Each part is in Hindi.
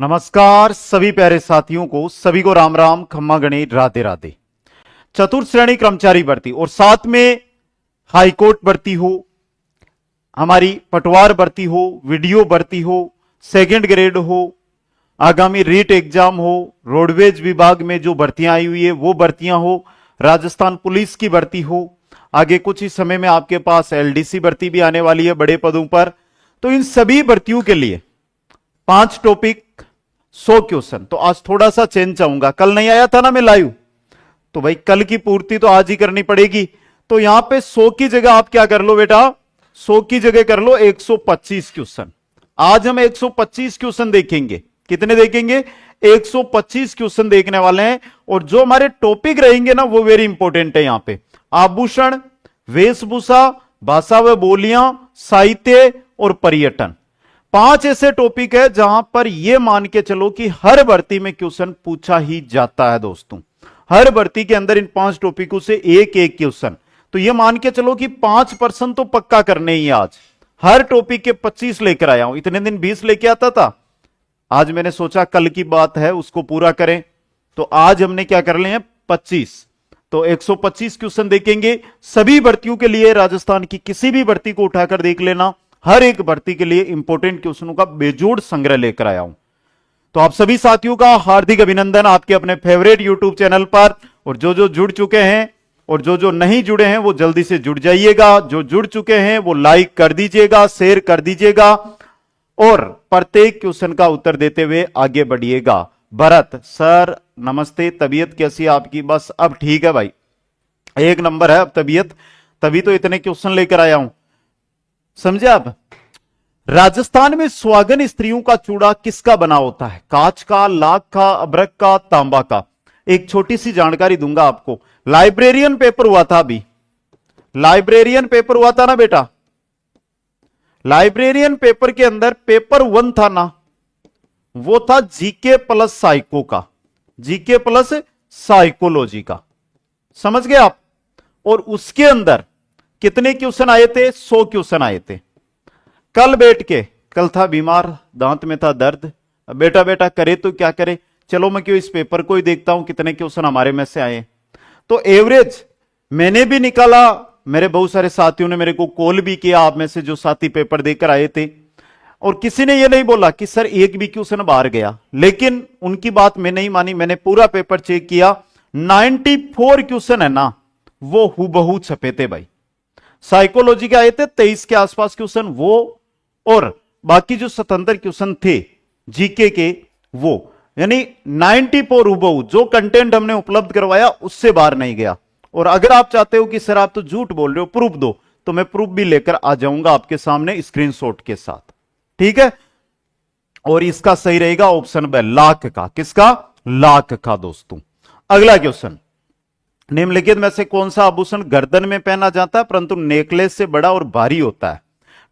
नमस्कार सभी प्यारे साथियों को, सभी को राम राम, खम्मा गणे, राधे राधे। चतुर्थ श्रेणी कर्मचारी भर्ती और साथ में हाईकोर्ट भर्ती हो, हमारी पटवार भर्ती हो, वीडियो भर्ती हो, सेकंड ग्रेड हो, आगामी रीट एग्जाम हो, रोडवेज विभाग में जो भर्तियां आई हुई है वो भर्तियां हो, राजस्थान पुलिस की भर्ती हो, आगे कुछ ही समय में आपके पास एलडीसी भर्ती भी आने वाली है बड़े पदों पर। तो इन सभी भर्तियों के लिए 5 टॉपिक 100 क्वेश्चन। तो आज थोड़ा सा चेंज चाहूंगा, कल नहीं आया था ना मैं लाइव, तो भाई कल की पूर्ति तो आज ही करनी पड़ेगी। तो यहां पे 100 की जगह आप क्या कर लो बेटा, 100 की जगह कर लो 125 क्वेश्चन। आज हम 125 क्वेश्चन देखेंगे। कितने देखेंगे? 125 क्वेश्चन देखने वाले हैं। और जो हमारे टॉपिक रहेंगे ना वो वेरी इंपॉर्टेंट है। यहां पे आभूषण, वेशभूषा, भाषा व बोलियां, साहित्य और पर्यटन, 5 ऐसे टॉपिक है जहां पर यह मान के चलो कि हर भर्ती में क्वेश्चन पूछा ही जाता है दोस्तों। हर भर्ती के अंदर इन 5 टॉपिकों से एक एक क्वेश्चन। तो यह मान के चलो कि 5% तो पक्का करने ही। आज हर टॉपिक के 25 लेकर आया हूं। इतने दिन 20 लेके आता था, आज मैंने सोचा कल की बात है उसको पूरा करें, तो आज हमने क्या कर लिए हैं 25। तो 125 क्वेश्चन देखेंगे सभी भर्तियों के लिए। राजस्थान की किसी भी भर्ती को उठाकर देख लेना, हर एक भर्ती के लिए इंपॉर्टेंट क्वेश्चनों का बेजोड़ संग्रह लेकर आया हूं। तो आप सभी साथियों का हार्दिक अभिनंदन आपके अपने फेवरेट यूट्यूब चैनल पर। और जो जुड़ चुके हैं और जो नहीं जुड़े हैं वो जल्दी से जुड़ जाइएगा। जो जुड़ चुके हैं वो लाइक कर दीजिएगा, शेयर कर दीजिएगा और प्रत्येक क्वेश्चन का उत्तर देते हुए आगे बढ़िएगा। भरत सर नमस्ते, तबीयत कैसी है आपकी? बस अब ठीक है भाई, एक नंबर है अब तबीयत, तभी तो इतने क्वेश्चन लेकर आया हूं, समझे आप। राजस्थान में सुहागन स्त्रियों का चूड़ा किसका बना होता है? कांच का, लाख का, अभ्रक का, तांबा का? एक छोटी सी जानकारी दूंगा आपको। लाइब्रेरियन पेपर हुआ था अभी, लाइब्रेरियन पेपर हुआ था ना बेटा। लाइब्रेरियन पेपर के अंदर पेपर 1 था ना, वो था जीके प्लस साइको का, जीके प्लस साइकोलॉजी का, समझ गए आप। और उसके अंदर कितने क्वेश्चन आए थे? 100 क्वेश्चन आए थे। कल बैठ के, कल था बीमार, दांत में था दर्द, बेटा बेटा करे तो क्या करे, चलो मैं क्यों इस पेपर को ही देखता हूं कितने क्वेश्चन हमारे में से आए। तो एवरेज मैंने भी निकाला, मेरे बहुत सारे साथियों ने मेरे को कॉल भी किया, आप में से जो साथी पेपर देकर आए थे, और किसी ने यह नहीं बोला कि सर एक भी क्वेश्चन बाहर गया। लेकिन उनकी बात मैं नहीं मानी, मैंने पूरा पेपर चेक किया, 94 क्वेश्चन है ना वो हूबहू छपे थे भाई। साइकोलॉजी के आए थे 23 के आसपास क्वेश्चन वो, और बाकी जो स्वतंत्र क्वेश्चन थे जीके के वो, यानी 94 हूबहू जो कंटेंट हमने उपलब्ध करवाया उससे बाहर नहीं गया। और अगर आप चाहते हो कि सर आप तो झूठ बोल रहे हो, प्रूफ दो, तो मैं प्रूफ भी लेकर आ जाऊंगा आपके सामने स्क्रीनशॉट के साथ, ठीक है। और इसका सही रहेगा ऑप्शन ब, लाख का। किसका? लाख का दोस्तों। अगला क्वेश्चन, निम्नलिखित में से कौन सा आभूषण गर्दन में पहना जाता है परंतु नेकलेस से बड़ा और भारी होता है?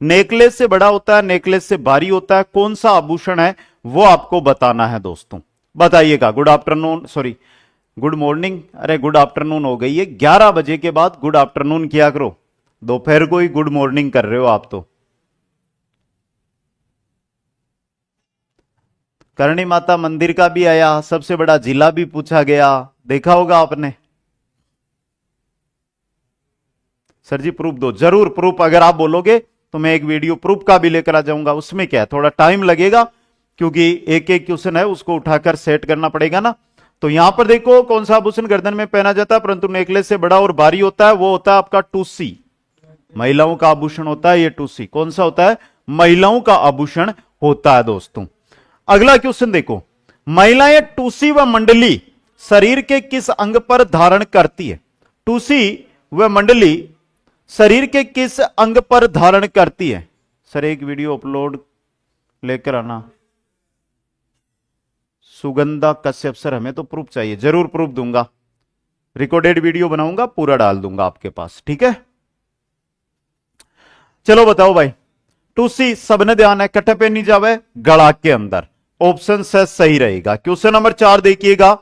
नेकलेस से बड़ा होता है, नेकलेस से भारी होता है, कौन सा आभूषण है वो आपको बताना है दोस्तों। बताइएगा। Good afternoon, sorry good morning, अरे गुड आफ्टरनून हो गई है, 11 बजे के बाद गुड आफ्टरनून किया करो, दोपहर को ही गुड मॉर्निंग कर रहे हो आप तो। करणी माता मंदिर का भी आया, सबसे बड़ा जिला भी पूछा गया, देखा होगा आपने। सर जी प्रूफ दो, जरूर प्रूफ अगर आप बोलोगे तो मैं एक वीडियो प्रूफ का भी लेकर आ जाऊंगा। उसमें क्या है, थोड़ा टाइम लगेगा क्योंकि एक एक क्वेश्चन है उसको उठाकर सेट करना पड़ेगा ना। तो यहां पर देखो, कौन सा आभूषण गर्दन में पहना जाता है परंतु नेकलेस से बड़ा और भारी होता है? वो होता है आपका टूसी। महिलाओं का आभूषण होता है ये टूसी। कौन सा होता है? महिलाओं का आभूषण होता है दोस्तों। अगला क्वेश्चन देखो, महिलाएं टूसी व मंडली शरीर के किस अंग पर धारण करती है? टूसी व मंडली शरीर के किस अंग पर धारण करती है? सर एक वीडियो अपलोड लेकर आना। सुगंधा कश्यप सर हमें तो प्रूफ चाहिए, जरूर प्रूफ दूंगा, रिकॉर्डेड वीडियो बनाऊंगा, पूरा डाल दूंगा आपके पास, ठीक है। चलो बताओ भाई, टूसी सबने ध्यान है कट्ठे पे नहीं जावे, गला के अंदर। ऑप्शन से सही रहेगा। क्वेश्चन नंबर 4 देखिएगा,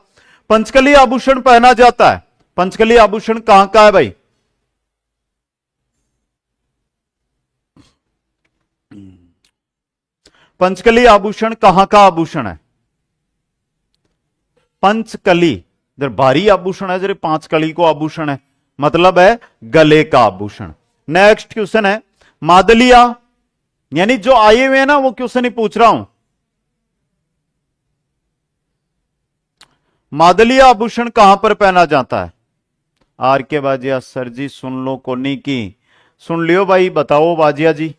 पंचकली आभूषण पहना जाता है, पंचकली आभूषण कहां का है भाई? पंचकली आभूषण कहां का आभूषण है? पंचकली जर भारी आभूषण है, जरा 5 कली को आभूषण है, मतलब है गले का आभूषण। नेक्स्ट क्वेश्चन है मादलिया, यानी जो आए हुए हैं ना वो क्वेश्चन ही पूछ रहा हूं। मादलिया आभूषण कहां पर पहना जाता है? आर के बाजिया सर जी सुन लो कोनी की, सुन लियो भाई, बताओ बाजिया जी।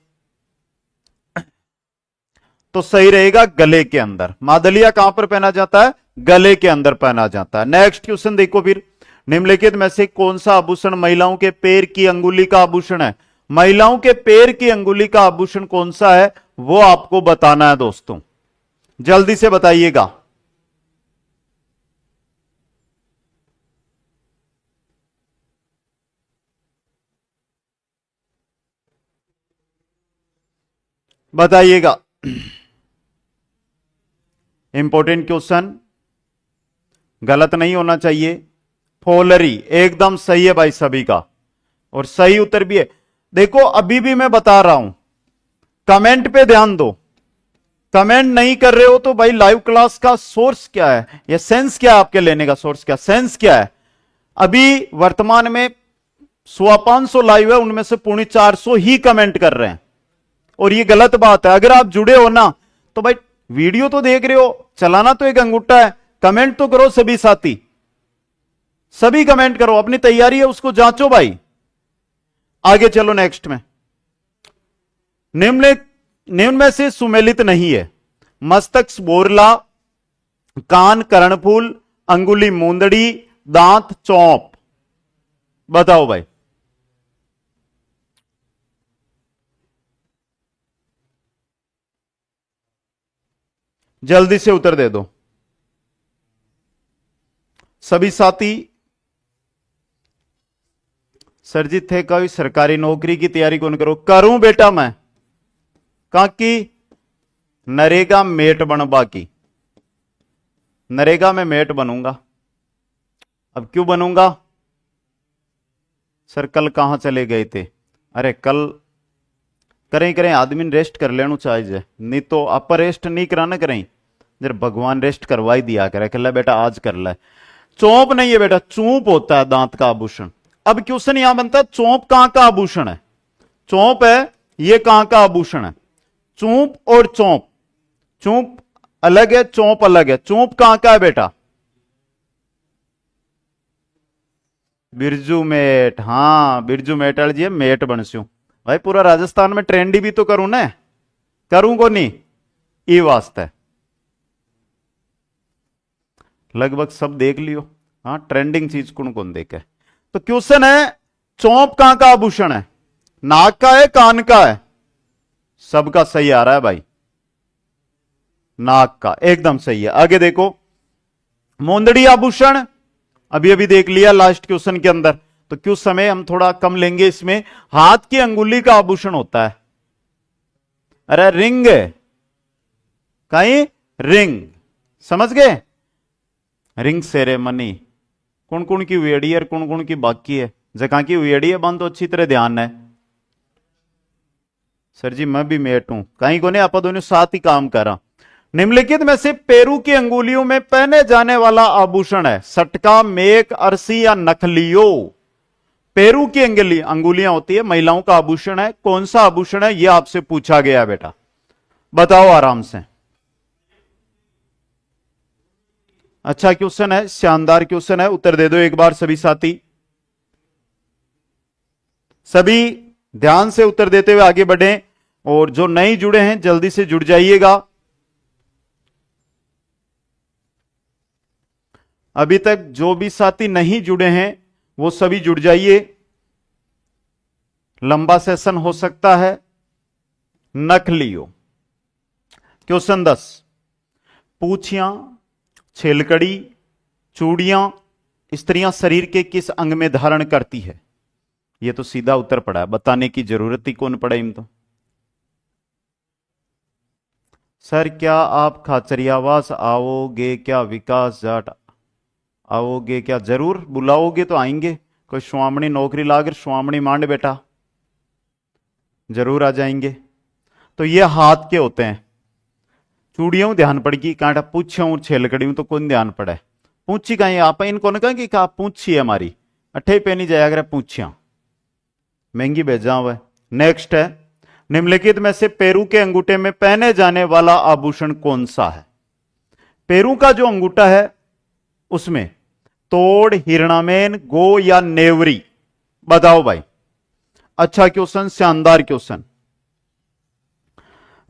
तो सही रहेगा गले के अंदर। मादलिया कहां पर पहना जाता है? गले के अंदर पहना जाता है। नेक्स्ट क्वेश्चन देखो फिर, निम्नलिखित में से कौन सा आभूषण महिलाओं के पैर की अंगुली का आभूषण है? महिलाओं के पैर की अंगुली का आभूषण कौन सा है वो आपको बताना है दोस्तों, जल्दी से बताइएगा। बताइएगा, इंपॉर्टेंट क्वेश्चन, गलत नहीं होना चाहिए। फोलरी एकदम सही है भाई सभी का, और सही उत्तर भी है। देखो अभी भी मैं बता रहा हूं, कमेंट पे ध्यान दो। कमेंट नहीं कर रहे हो तो भाई लाइव क्लास का सोर्स क्या है या सेंस क्या है, आपके लेने का सोर्स क्या, सेंस क्या है? अभी वर्तमान में 550 लाइव है, उनमें से 450 ही कमेंट कर रहे हैं, और ये गलत बात है। अगर आप जुड़े हो ना तो भाई वीडियो तो देख रहे हो, चलाना तो एक अंगूठा है, कमेंट तो करो सभी साथी, सभी कमेंट करो, अपनी तैयारी है उसको जांचो भाई। आगे चलो नेक्स्ट में, निम्न में से सुमेलित नहीं है। मस्तक बोरला, कान कर्णफूल, अंगुली मूंदड़ी, दांत चौंप, बताओ भाई। जल्दी से उत्तर दे दो सभी साथी। सर जी थे कभी सरकारी नौकरी की तैयारी कौन करो? करूं बेटा मैं, कहां की? नरेगा मेट बनवा की, नरेगा में मेट बनूंगा। अब क्यों बनूंगा? सर कल कहां चले गए थे? अरे कल करें करें आदमी ने रेस्ट कर लेना चाहिए, नहीं तो आप रेस्ट नहीं कराना करें, जब भगवान रेस्ट करवाई दिया करे, कह बेटा आज कर ले। चौंप नहीं है बेटा, चूंप होता है दांत का आभूषण। अब क्वेश्चन यहां बनता है चौंप कहां का आभूषण है? चौंप है ये कहां का आभूषण है? चूंप और चौंप, चूंप अलग है, चौंप अलग है। चूंप कहां का है बेटा? बिरजू मेट, हाँ बिरजू मेटल जी मेट बनस्यू भाई। पूरा राजस्थान में ट्रेंडी भी तो करूं ना, करूं को नहीं, ये वास्ते लगभग सब देख लियो। हाँ ट्रेंडिंग चीज कौन कौन देखे। तो क्वेश्चन है चौंप कहां का आभूषण है? नाक का है, कान का है? सबका सही आ रहा है भाई, नाक का एकदम सही है। आगे देखो, मोंदड़ी आभूषण अभी अभी देख लिया लास्ट क्वेश्चन के अंदर, तो क्यों समय हम थोड़ा कम लेंगे इसमें। हाथ की अंगुली का आभूषण होता है, अरे रिंग, कहीं रिंग, समझ गए? रिंग सेरेमनी कौन कौन की वेड़ी है, कौन कौन की बाकी है? जगह की वेड़ी है बंद तो अच्छी तरह ध्यान है। सर जी मैं भी मेट हूं, कहीं को नहीं, आप दोनों साथ ही काम करा। निम्नलिखित में से पेरू की अंगुलियों में पहने जाने वाला आभूषण है? सटका, मेक, अरसी या नखलियो? पेरू की अंगुलियां होती है, महिलाओं का आभूषण है, कौन सा आभूषण है यह आपसे पूछा गया बेटा, बताओ आराम से। अच्छा क्वेश्चन है, शानदार क्वेश्चन है, उत्तर दे दो एक बार सभी साथी। सभी ध्यान से उत्तर देते हुए आगे बढ़ें, और जो नहीं जुड़े हैं जल्दी से जुड़ जाइएगा। अभी तक जो भी साथी नहीं जुड़े हैं वो सभी जुड़ जाइए, लंबा सेशन हो सकता है। नखलियो क्वेश्चन 10, पूछियां, छेलकड़ी, चूड़ियां स्त्रियां शरीर के किस अंग में धारण करती है? यह तो सीधा उत्तर पड़ा है, बताने की जरूरत ही कौन पड़ा इन तो। सर क्या आप खाचरियावास आओगे क्या? विकास जाट आओगे क्या? जरूर बुलाओगे तो आएंगे, कोई स्वामणी नौकरी लाकर स्वामणी मांड बेटा, जरूर आ जाएंगे। तो ये हाथ के होते हैं, चूड़ियों ध्यान पड़ेगी, कांटा पूछूं और छेलकड़ियों तो कौन ध्यान पड़े? पूछी कहीं आप इनको ने कहा कि आप पूछी है हमारी अठे पे नहीं जाया करे पूछिया महंगी भेजा हुआ है। नेक्स्ट है निम्नलिखित में से पेरू के अंगूठे में पहने जाने वाला आभूषण कौन सा है। पेरू का जो अंगूठा है उसमें तोड़, हिरणामेन, गो या नेवरी, बताओ भाई। अच्छा क्वेश्चन, शानदार क्वेश्चन।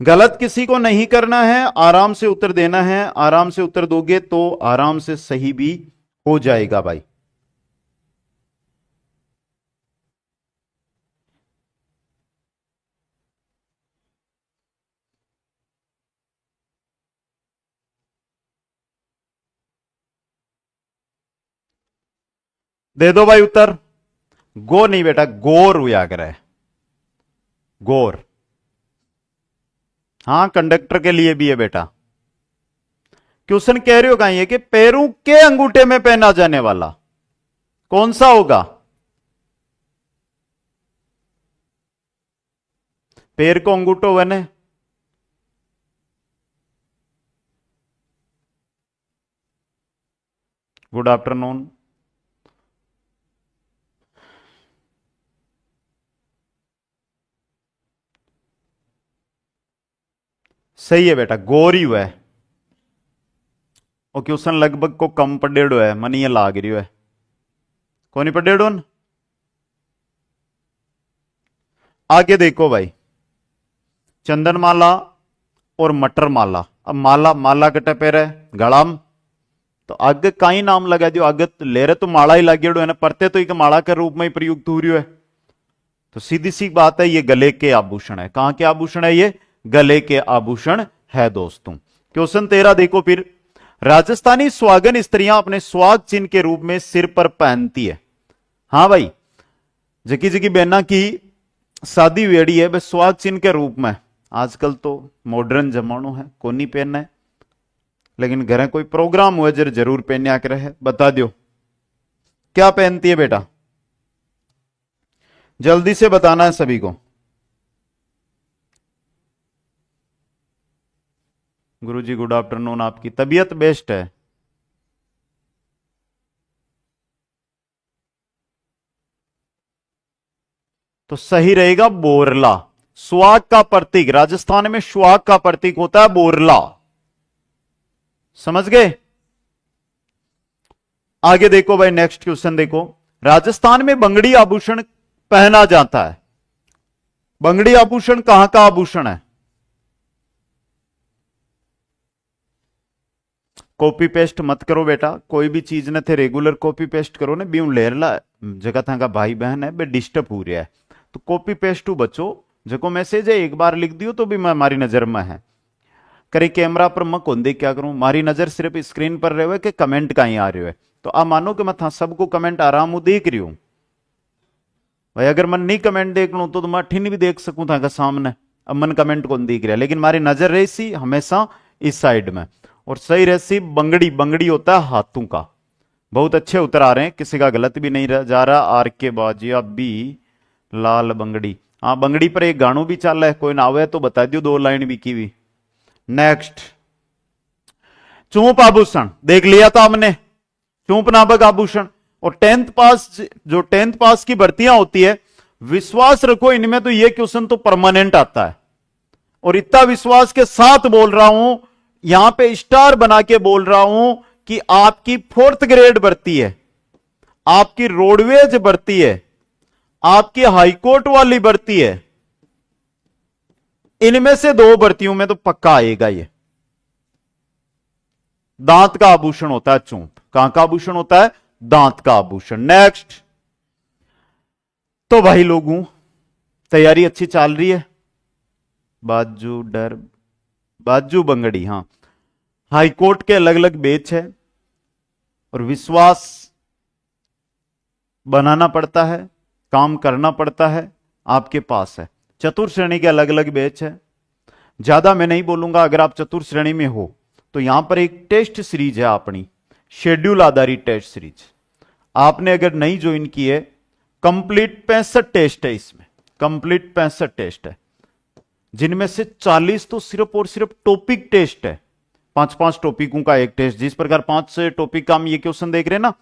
गलत किसी को नहीं करना है, आराम से उत्तर देना है। आराम से उत्तर दोगे तो आराम से सही भी हो जाएगा भाई। दे दो भाई उत्तर। गो नहीं बेटा, गोर हुआ करे, गोर। हां कंडक्टर के लिए भी है बेटा। क्वेश्चन कह रहे हो कहीं है कि पैरों के अंगूठे में पहना जाने वाला कौन सा होगा। पैर को अंगूठो बने, गुड आफ्टरनून। सही है बेटा, गोर ही हुआ है। और क्वेश्चन लगभग को कम पढ़ेड़ो है, मन ये लाग रही है को नहीं पढ़ेड़ो। आगे देखो भाई, चंदनमाला और मटर माला। अब माला, माला कटे पैर है गलाम, तो आगे कई नाम लगा दियो। आगे तो ले रहे तो माला ही लागेड़ो है ना, परते तो एक माला के रूप में ही प्रयुक्त हो रही है। तो सीधी सी बात है, ये गले के आभूषण है। कहां के आभूषण है? ये गले के आभूषण है दोस्तों। क्वेश्चन 13 देखो फिर। राजस्थानी सुहागन स्त्रियां अपने सुहाग चिन्ह के रूप में सिर पर पहनती है। हां भाई, जकी जकी बहना की शादी वेड़ी है बस सुहाग चिन्ह के रूप में। आजकल तो मॉडर्न जमानो है, को नहीं पहनना है, लेकिन घर कोई प्रोग्राम हुआ जरूर पहनया करे है। बता दो क्या पहनती है बेटा, जल्दी से बताना है सभी को। गुरुजी गुड आफ्टरनून, आपकी तबीयत बेस्ट है? तो सही रहेगा बोरला। सुहाग का प्रतीक, राजस्थान में सुहाग का प्रतीक होता है बोरला। समझ गए? आगे देखो भाई, नेक्स्ट क्वेश्चन देखो। राजस्थान में बंगड़ी आभूषण पहना जाता है। बंगड़ी आभूषण कहां का आभूषण है? कॉपी पेस्ट मत करो बेटा, कोई भी चीज ने थे रेगुलर कॉपी पेस्ट करो ने ब्यू लेरला जगह था का भाई बहन है बे डिस्टर्ब हो रहा है। तो कॉपी पेस्ट टू बचो, जो मैसेज है एक बार लिख दियो तो भी मैं हमारी नजर में है। करे कैमरा पर मैं कौन देख क्या करूं, मारी नजर सिर्फ स्क्रीन पर रहे हुए कि कमेंट कहीं आ रहे हो है। तो आप मानो कि मैं था सबको कमेंट आराम देख रही हूं भाई। अगर मैं नहीं कमेंट देख लूं तो मैं ठिन भी देख सकूं था सामने। अब मन कमेंट कौन दिख रहा है, लेकिन हमारी नजर रही सी हमेशा इस साइड में। और सही रही बंगड़ी, बंगड़ी होता है हाथों का। बहुत अच्छे उतर आ रहे हैं, किसी का गलत भी नहीं जा रहा। आर के बाजिया बी लाल बंगड़ी। हाँ बंगड़ी पर एक गानों भी चल रहा है, कोई ना आवे तो बता दियो, 2 लाइन भी की भी। नेक्स्ट, चूंप आभूषण देख लिया था हमने, चूंप नामक आभूषण। और 10th पास, जो 10th पास की भर्तियां होती है, विश्वास रखो इनमें तो ये क्वेश्चन तो परमानेंट आता है। और इतना विश्वास के साथ बोल रहा हूं, यहां पे स्टार बना के बोल रहा हूं कि आपकी 4th ग्रेड भर्ती है, आपकी रोडवेज भर्ती है, आपकी हाईकोर्ट वाली भर्ती है, इनमें से 2 भर्तियों में तो पक्का आएगा ये। दांत का आभूषण होता है चूंप। कहां का आभूषण होता है? दांत का आभूषण। नेक्स्ट, तो भाई लोगों तैयारी अच्छी चल रही है। बाजू डर, बाजू बंगड़ी, हां हाईकोर्ट के अलग अलग बेच है और विश्वास बनाना पड़ता है, काम करना पड़ता है, आपके पास है। चतुर्थ श्रेणी के अलग अलग बेच है। ज्यादा मैं नहीं बोलूंगा। अगर आप चतुर्थ श्रेणी में हो तो यहां पर एक टेस्ट सीरीज है अपनी, शेड्यूल आधारित टेस्ट सीरीज। आपने अगर नहीं ज्वाइन की है, कंप्लीट 65 टेस्ट है इसमें, कंप्लीट 65 टेस्ट है, जिनमें से 40 तो सिर्फ और सिर्फ टॉपिक टेस्ट है। पांच पांच टॉपिकों का एक टेस्ट। जिस प्रकार 5 टॉपिक का हम ये क्वेश्चन देख रहे हैं ना,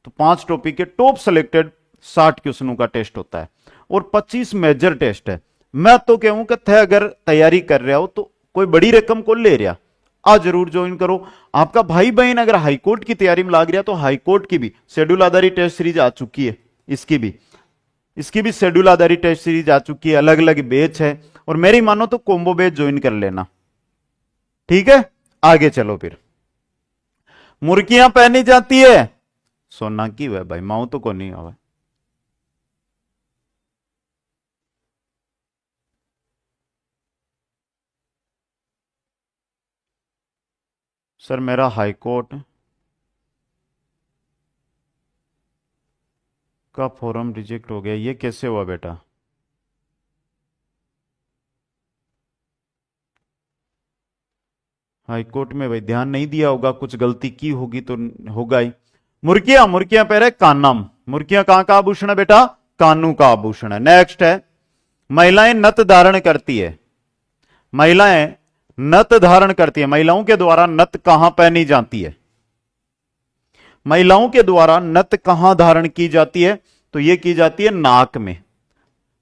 तो 5 टॉपिक के टॉप सेलेक्टेड 60 क्वेश्चनों का टेस्ट होता है और 25 मेजर टेस्ट है। मैं तो कहूं कि थे अगर तैयारी कर रहे हो तो कोई बड़ी रकम को ले रहा, आज जरूर ज्वाइन करो। आपका भाई बहन अगर हाईकोर्ट की तैयारी में लाग रहा तो हाईकोर्ट की भी शेड्यूल आधारित टेस्ट सीरीज आ चुकी है, इसकी भी शेड्यूल आधारित टेस्ट सीरीज आ चुकी है, अलग अलग बैच है। और मेरी मानो तो कॉम्बो बैच ज्वाइन कर लेना, ठीक है। आगे चलो फिर। मुर्गियां पहनी जाती है, सोना की वह भाई माऊ तो को नहीं आवे। सर मेरा हाईकोर्ट का फॉर्म रिजेक्ट हो गया, ये कैसे हुआ बेटा? हाईकोर्ट में भाई ध्यान नहीं दिया होगा, कुछ गलती की होगी तो होगा ही। मुर्गियां पहले कानम, मुर्गियां कहां का आभूषण है बेटा? कानू का आभूषण है। नेक्स्ट है, महिलाएं नथ धारण करती है, महिलाएं नथ धारण करती है, महिलाओं के द्वारा नथ कहां पहनी जाती है? महिलाओं के द्वारा नथ कहां धारण की जाती है? तो यह की जाती है नाक में।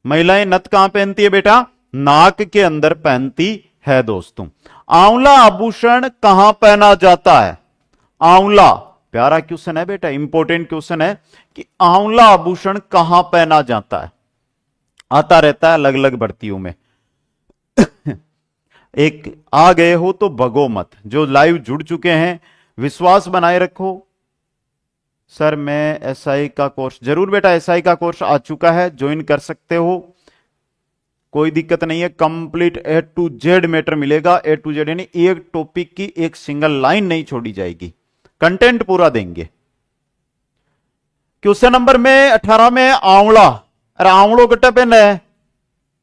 महिलाएं नथ कहां पहनती है बेटा? नाक के अंदर पहनती है दोस्तों। आंवला आभूषण कहां पहना जाता है? आंवला, प्यारा क्वेश्चन है बेटा, इंपॉर्टेंट क्वेश्चन है कि आंवला आभूषण कहां पहना जाता है। आता रहता है अलग अलग भर्तियों में। एक आ गए हो तो भगो मत। जो लाइव जुड़ चुके हैं विश्वास बनाए रखो। सर मैं एसआई का कोर्स, जरूर बेटा एसआई का कोर्स आ चुका है, ज्वाइन कर सकते हो, कोई दिक्कत नहीं है। Complete A to Z matter मिलेगा, ए टू जेड यानी एक टॉपिक की एक सिंगल लाइन नहीं छोड़ी जाएगी, कंटेंट पूरा देंगे। क्वेश्चन नंबर में 18 में आंवला, अरे आंवलो कट्टा पेन है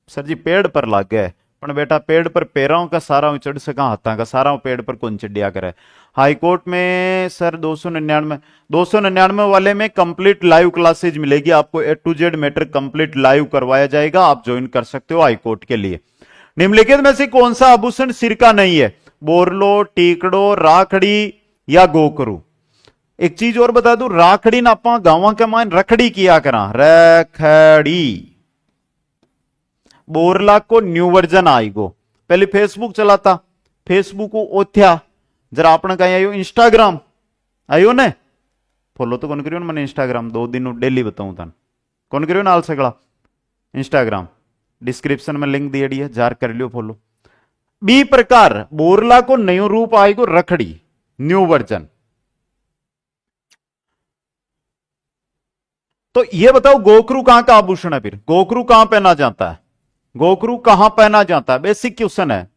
सर जी, पेड़ पर लाग गए पर बेटा पेड़ पर पैरों का सारा चढ़ सका, हाथा का सारा पेड़ पर कौन चढ़िया करे। हाईकोर्ट में सर 299 वाले में कंप्लीट लाइव क्लासेज मिलेगी आपको, A to Z matter complete live करवाया जाएगा, आप ज्वाइन कर सकते हो हाईकोर्ट के लिए। निम्नलिखित में से कौन सा आभूषण सिर का नहीं है? बोरलो, टीकड़ो, राखड़ी या गोकरू। एक चीज और बता दू, राखड़ी ना आप गांव के मान रखड़ी किया करा, रखड़ी। बोरला को न्यू वर्जन आएगो, पहले फेसबुक चलाता, फेसबुक को ओथ्या जरा आपने कहीं आयो इंस्टाग्राम आयो ने, फॉलो तो कौन करियो मैंने इंस्टाग्राम 2 दिन डेली बताऊं था, कौन करियो नाल सगला इंस्टाग्राम, डिस्क्रिप्शन में लिंक दिएड़ी है, जार कर लियो फॉलो। बी प्रकार बोरला को नयो रूप आएगो रखड़ी, न्यू वर्जन। तो ये बताओ गोकरू कहां का आभूषण है? फिर गोकरू कहां पहना जाता है? गोकरू कहां पहना जाता है? बेसिक क्वेश्चन है।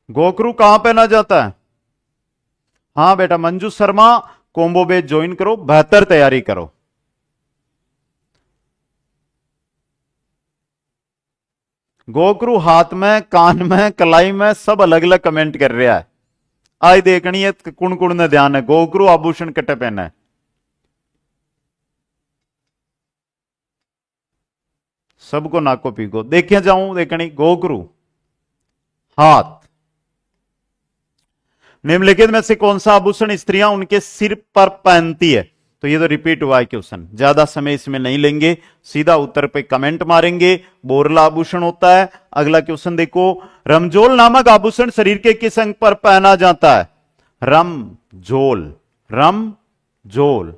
गोकरू कहां पहना जाता है? हां बेटा Manju Sharma, combo batch join करो, बेहतर तैयारी करो। गोकरू हाथ में, कान में, कलाई में, सब अलग अलग कमेंट कर रहा है। आज देखनी है कुण कुण ने ध्यान है, गोकरू आभूषण कटे पहना है। सबको नाको पीको देखे जाऊं देखनी, गोकरू हाथ। निम्नलिखित में से कौन सा आभूषण स्त्रियां उनके सिर पर पहनती है? तो ये तो रिपीट हुआ है क्वेश्चन, ज्यादा समय इसमें नहीं लेंगे, सीधा उत्तर पे कमेंट मारेंगे। बोरला आभूषण होता है। अगला क्वेश्चन देखो, रमजोल नामक आभूषण शरीर के किस अंग पर पहना जाता है? रमजोल, रमजोल।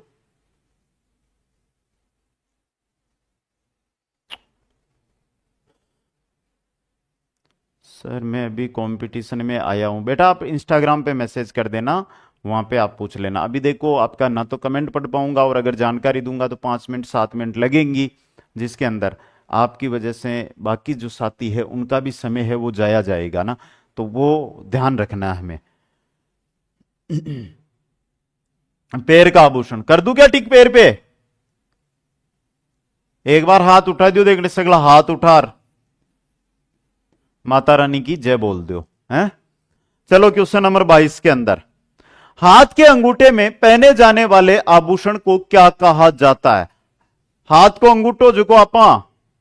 सर मैं अभी कंपटीशन में आया हूं, बेटा आप इंस्टाग्राम पे मैसेज कर देना, वहां पे आप पूछ लेना। अभी देखो आपका ना तो कमेंट पढ़ पाऊंगा और अगर जानकारी दूंगा तो 5 मिनट 7 मिनट लगेंगी, जिसके अंदर आपकी वजह से बाकी जो साथी है उनका भी समय है वो जाया जाएगा ना, तो वो ध्यान रखना है हमें। पैर का आभूषण कर दूं क्या टिक पैर पे? एक बार हाथ उठा दो, देखने सगला हाथ उठार, माता रानी की जय बोल दो हैं। चलो क्वेश्चन नंबर 22 के अंदर, हाथ के अंगूठे में पहने जाने वाले आभूषण को क्या कहा जाता है? हाथ को अंगूठो जो आप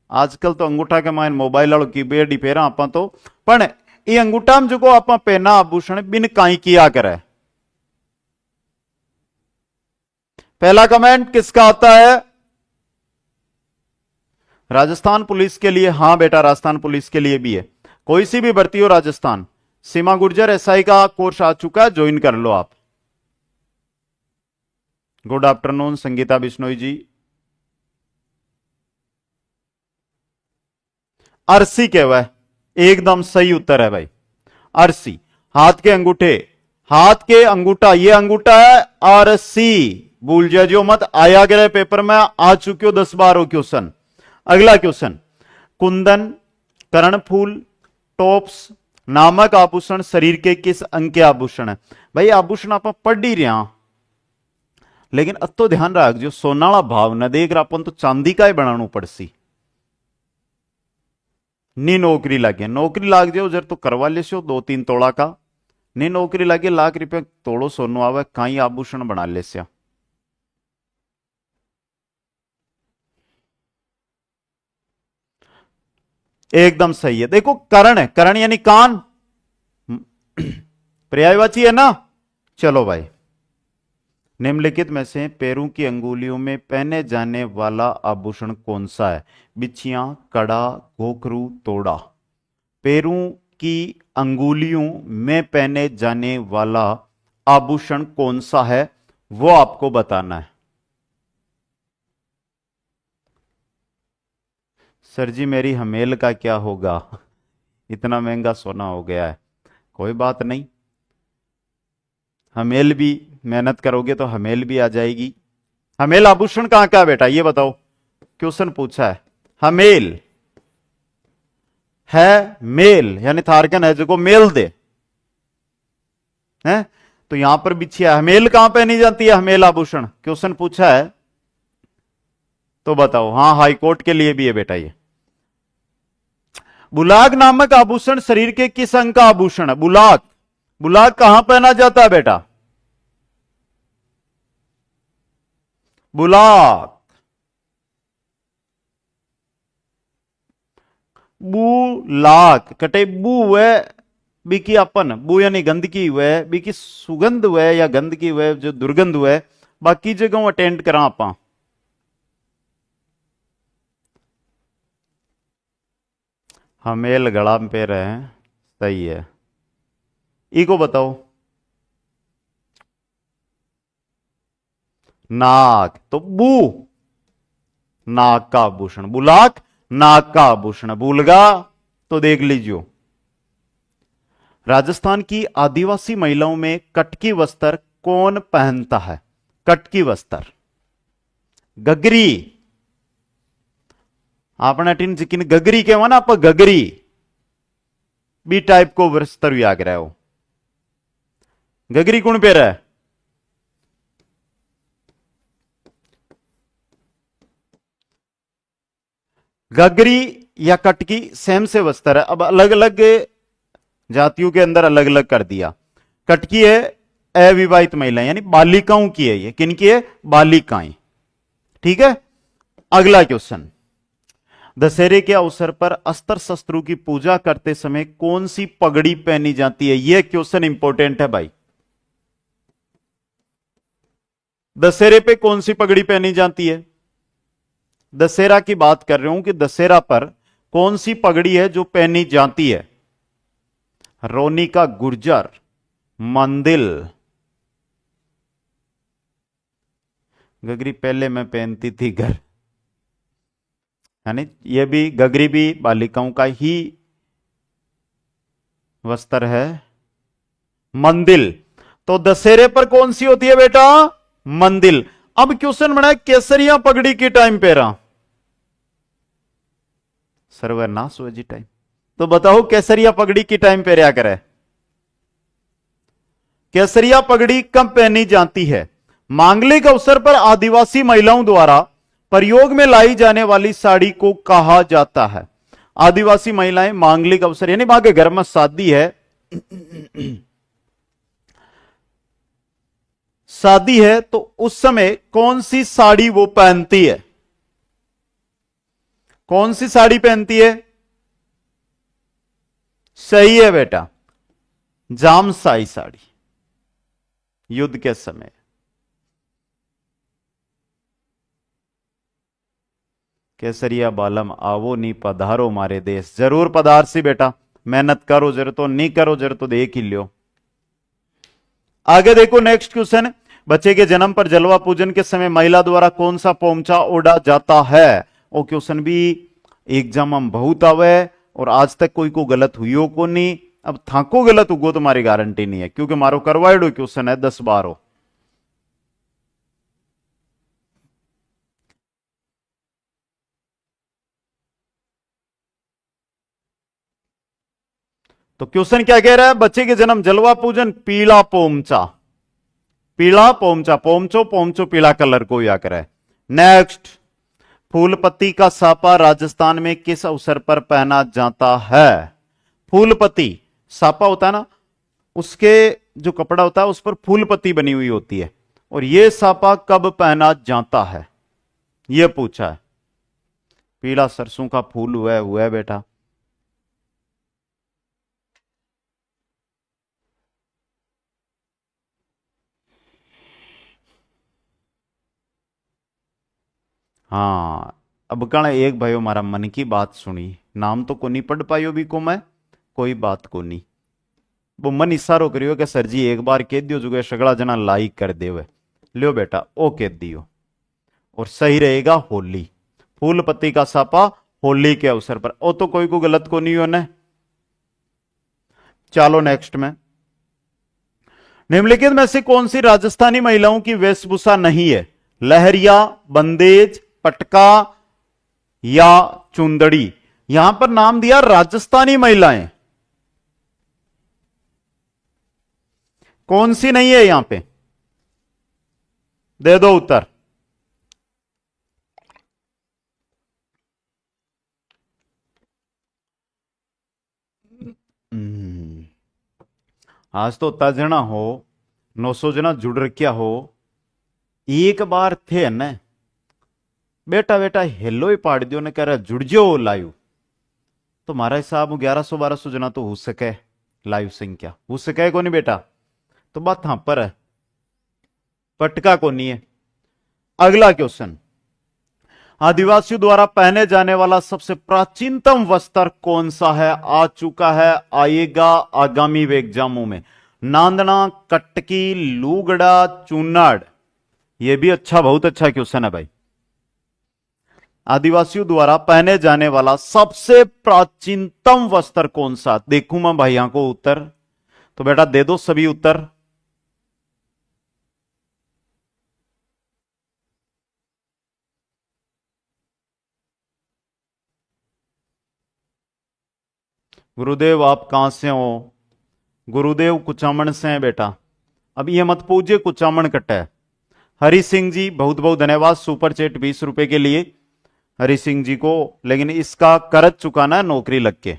आजकल तो अंगूठा के मायने मोबाइल वालों की बेड ही फेरा आप तो पण ये अंगूठा में जो आप पहना आभूषण बिन काई किया करे। पहला कमेंट किसका आता है? राजस्थान पुलिस के लिए, हां बेटा राजस्थान पुलिस के लिए भी है, कोई सी भी भर्ती हो राजस्थान। सीमा गुर्जर एसआई का कोर्स आ चुका है, ज्वाइन कर लो आप। गुड आफ्टरनून संगीता बिश्नोई जी। अरसी कहवा है, एकदम सही उत्तर है भाई, अरसी। हाथ के अंगूठे, हाथ के अंगूठा, ये अंगूठा है अरसी, भूल जाइयो मत, आया गया पेपर में, आ चुके हो 10 बार हो क्वेश्चन। अगला क्वेश्चन, कुंदन, कर्णफूल, टॉप्स नामक आभूषण शरीर के किस अंग के आभूषण है? भाई आभूषण आप पढ़ ही रहा, लेकिन अब तो ध्यान रख जो सोनाला भाव न देख रहा अपन तो चांदी का ही बनाना पड़सी। नी नौकरी लागे, नौकरी लाग जाओ जर तो करवा ले 2-3 तोड़ा का, नी नौकरी लागे लाख रुपया तोड़ो सोनो आवे, कई आभूषण बना ले। एकदम सही है। देखो करण है, करण यानी कान, पर्यायवाची है ना। चलो भाई, निम्नलिखित में से पैरों की अंगुलियों में पहने जाने वाला आभूषण कौन सा है? बिछियां, कड़ा, घोघरू, तोड़ा। पैरों की अंगुलियों में पहने जाने वाला आभूषण कौन सा है वो आपको बताना है। सर जी मेरी हमेल का क्या होगा? इतना महंगा सोना हो गया है। कोई बात नहीं, हमेल भी मेहनत करोगे तो हमेल भी आ जाएगी। हमेल आभूषण कहां का बेटा ये बताओ, क्वेश्चन पूछा है। हमेल है मेल, यानी थारकन है जो को मेल दे है, तो यहां पर बिछिया हमेल कहां पहनी जाती है? हमेल आभूषण क्वेश्चन पूछा है तो बताओ। हां हाईकोर्ट के लिए भी है बेटा ये। बुलाक नामक आभूषण शरीर के किस अंग का आभूषण है? बुलाक, बुलाक कहां पहना जाता है बेटा? बुलाक, बुलाक कटे बू हुए बीकी अपन, बू यानी गंदगी हुए, बीकी सुगंध हुए या गंदगी हुए जो दुर्गंध हुए, बाकी जगह अटेंड करा आप। हमेल गला में पे रहे हैं, सही है। इको बताओ। नाक, तो बू नाक का आभूषण, बुलाक नाक का आभूषण। भूलगा तो देख लीजिए। राजस्थान की आदिवासी महिलाओं में कटकी वस्त्र कौन पहनता है? कटकी वस्त्र, गगरी, आपने टीन जिकिन गगरी के ना आप गगरी बी टाइप को वस्त्र याद रहे हो। गगरी कौन पे रहा है? गगरी या कटकी सेम से वस्त्र है, अब अलग अलग जातियों के अंदर अलग अलग कर दिया। कटकी है अविवाहित महिलाएं यानी बालिकाओं की है, ये किनकी है? बालिकाएं। ठीक है। अगला क्वेश्चन, दशहरे के अवसर पर अस्त्र शस्त्रों की पूजा करते समय कौन सी पगड़ी पहनी जाती है? यह क्वेश्चन इंपॉर्टेंट है भाई। दशहरे पे कौन सी पगड़ी पहनी जाती है? दशहरा की बात कर रहा हूं कि दशहरा पर कौन सी पगड़ी है जो पहनी जाती है? रोनिका गुर्जर, मंदिल। गगरी पहले मैं पहनती थी घर, यानी यह भी गगरी भी बालिकाओं का ही वस्त्र है। मंदिल तो दशहरे पर कौन सी होती है बेटा? मंदिल। अब क्वेश्चन बना केसरिया पगड़ी के टाइम पहरा, सर्वनाश हुआ जी टाइम। तो बताओ केसरिया पगड़ी की टाइम पहरा करे? केसरिया पगड़ी कब पहनी जाती है? मांगलिक अवसर पर आदिवासी महिलाओं द्वारा प्रयोग में लाई जाने वाली साड़ी को कहा जाता है। आदिवासी महिलाएं मांगलिक अवसर यानी वहां के घर में शादी है शादी है तो उस समय कौन सी साड़ी वो पहनती है? कौन सी साड़ी पहनती है? सही है बेटा, जामसाई साड़ी, युद्ध के समय। केसरिया बालम आवो नी पधारो मारे देश। जरूर पधार सी बेटा, मेहनत करो जरूर, तो नहीं करो जरूर तो देख ही लियो। आगे देखो नेक्स्ट क्वेश्चन। बच्चे के जन्म पर जलवा पूजन के समय महिला द्वारा कौन सा पोमचा ओढ़ा जाता है? वो क्वेश्चन भी एग्जाम में बहुत आवे और आज तक कोई को गलत हुई हो को नहीं। अब थाको गलत हुगो तो मारी गारंटी नहीं है, क्योंकि मारो करवाइडो क्वेश्चन है 10-12। तो क्वेश्चन क्या कह रहा है? बच्चे के जन्म जलवा पूजन पीला पोमचा, पीला पोमचा, पोमचो पोमचो पीला कलर को या करे। नेक्स्ट, फूलपति का सापा राजस्थान में किस अवसर पर पहना जाता है? फूलपति सापा होता है ना, उसके जो कपड़ा होता है उस पर फूलपति बनी हुई होती है, और यह सापा कब पहना जाता है यह पूछा है। पीला सरसों का फूल हुआ है बेटा। हाँ, अब कण एक भाई हमारा मन की बात सुनी, नाम तो को नहीं पढ़ पायो भी को मैं, कोई बात को नहीं। वो मन इशारो करियो कि सर जी एक बार कह दियो जुगे सगड़ा जना लाइक कर दे। लियो बेटा ओ कह दियो, और सही रहेगा होली। फूलपति का सापा होली के अवसर पर, ओ तो कोई को गलत को नहीं होने। चलो नेक्स्ट में, निम्नलिखित में से कौन सी राजस्थानी महिलाओं की वेशभूषा नहीं है? लहरिया, बंदेज, पटका या चुंदड़ी। यहां पर नाम दिया राजस्थानी महिलाएं, कौन सी नहीं है यहां पे? दे दो उत्तर। आज तो उतना जना हो, 900 जना जुड़ रखिया हो, एक बार थे न बेटा बेटा हेलो ही पाड़ दियो ने कह रहा जुड़ जो लाइव, तो मारा हिसाब 1100-1200 जना तो हो सके लाइव संख्या, हो सके को नहीं बेटा? तो बात हां पर है, पटका को नहीं है। अगला क्वेश्चन, आदिवासियों द्वारा पहने जाने वाला सबसे प्राचीनतम वस्त्र कौन सा है? आ चुका है, आएगा आगामी एग्जामों में। नांदना, कटकी, लूगड़ा, चूनाड़। यह भी अच्छा, बहुत अच्छा क्वेश्चन है भाई। आदिवासियों द्वारा पहने जाने वाला सबसे प्राचीनतम वस्त्र कौन सा? देखूं मैं भाइयों को उत्तर, तो बेटा दे दो सभी उत्तर। गुरुदेव आप कहां से हो? गुरुदेव कुचामन से हैं बेटा। अब ये मत पूछिए कुचामन कट्टा है। हरि सिंह जी बहुत बहुत धन्यवाद, सुपर चैट 20 रुपए के लिए हरि सिंह जी को, लेकिन इसका कर्ज चुकाना है नौकरी लग के।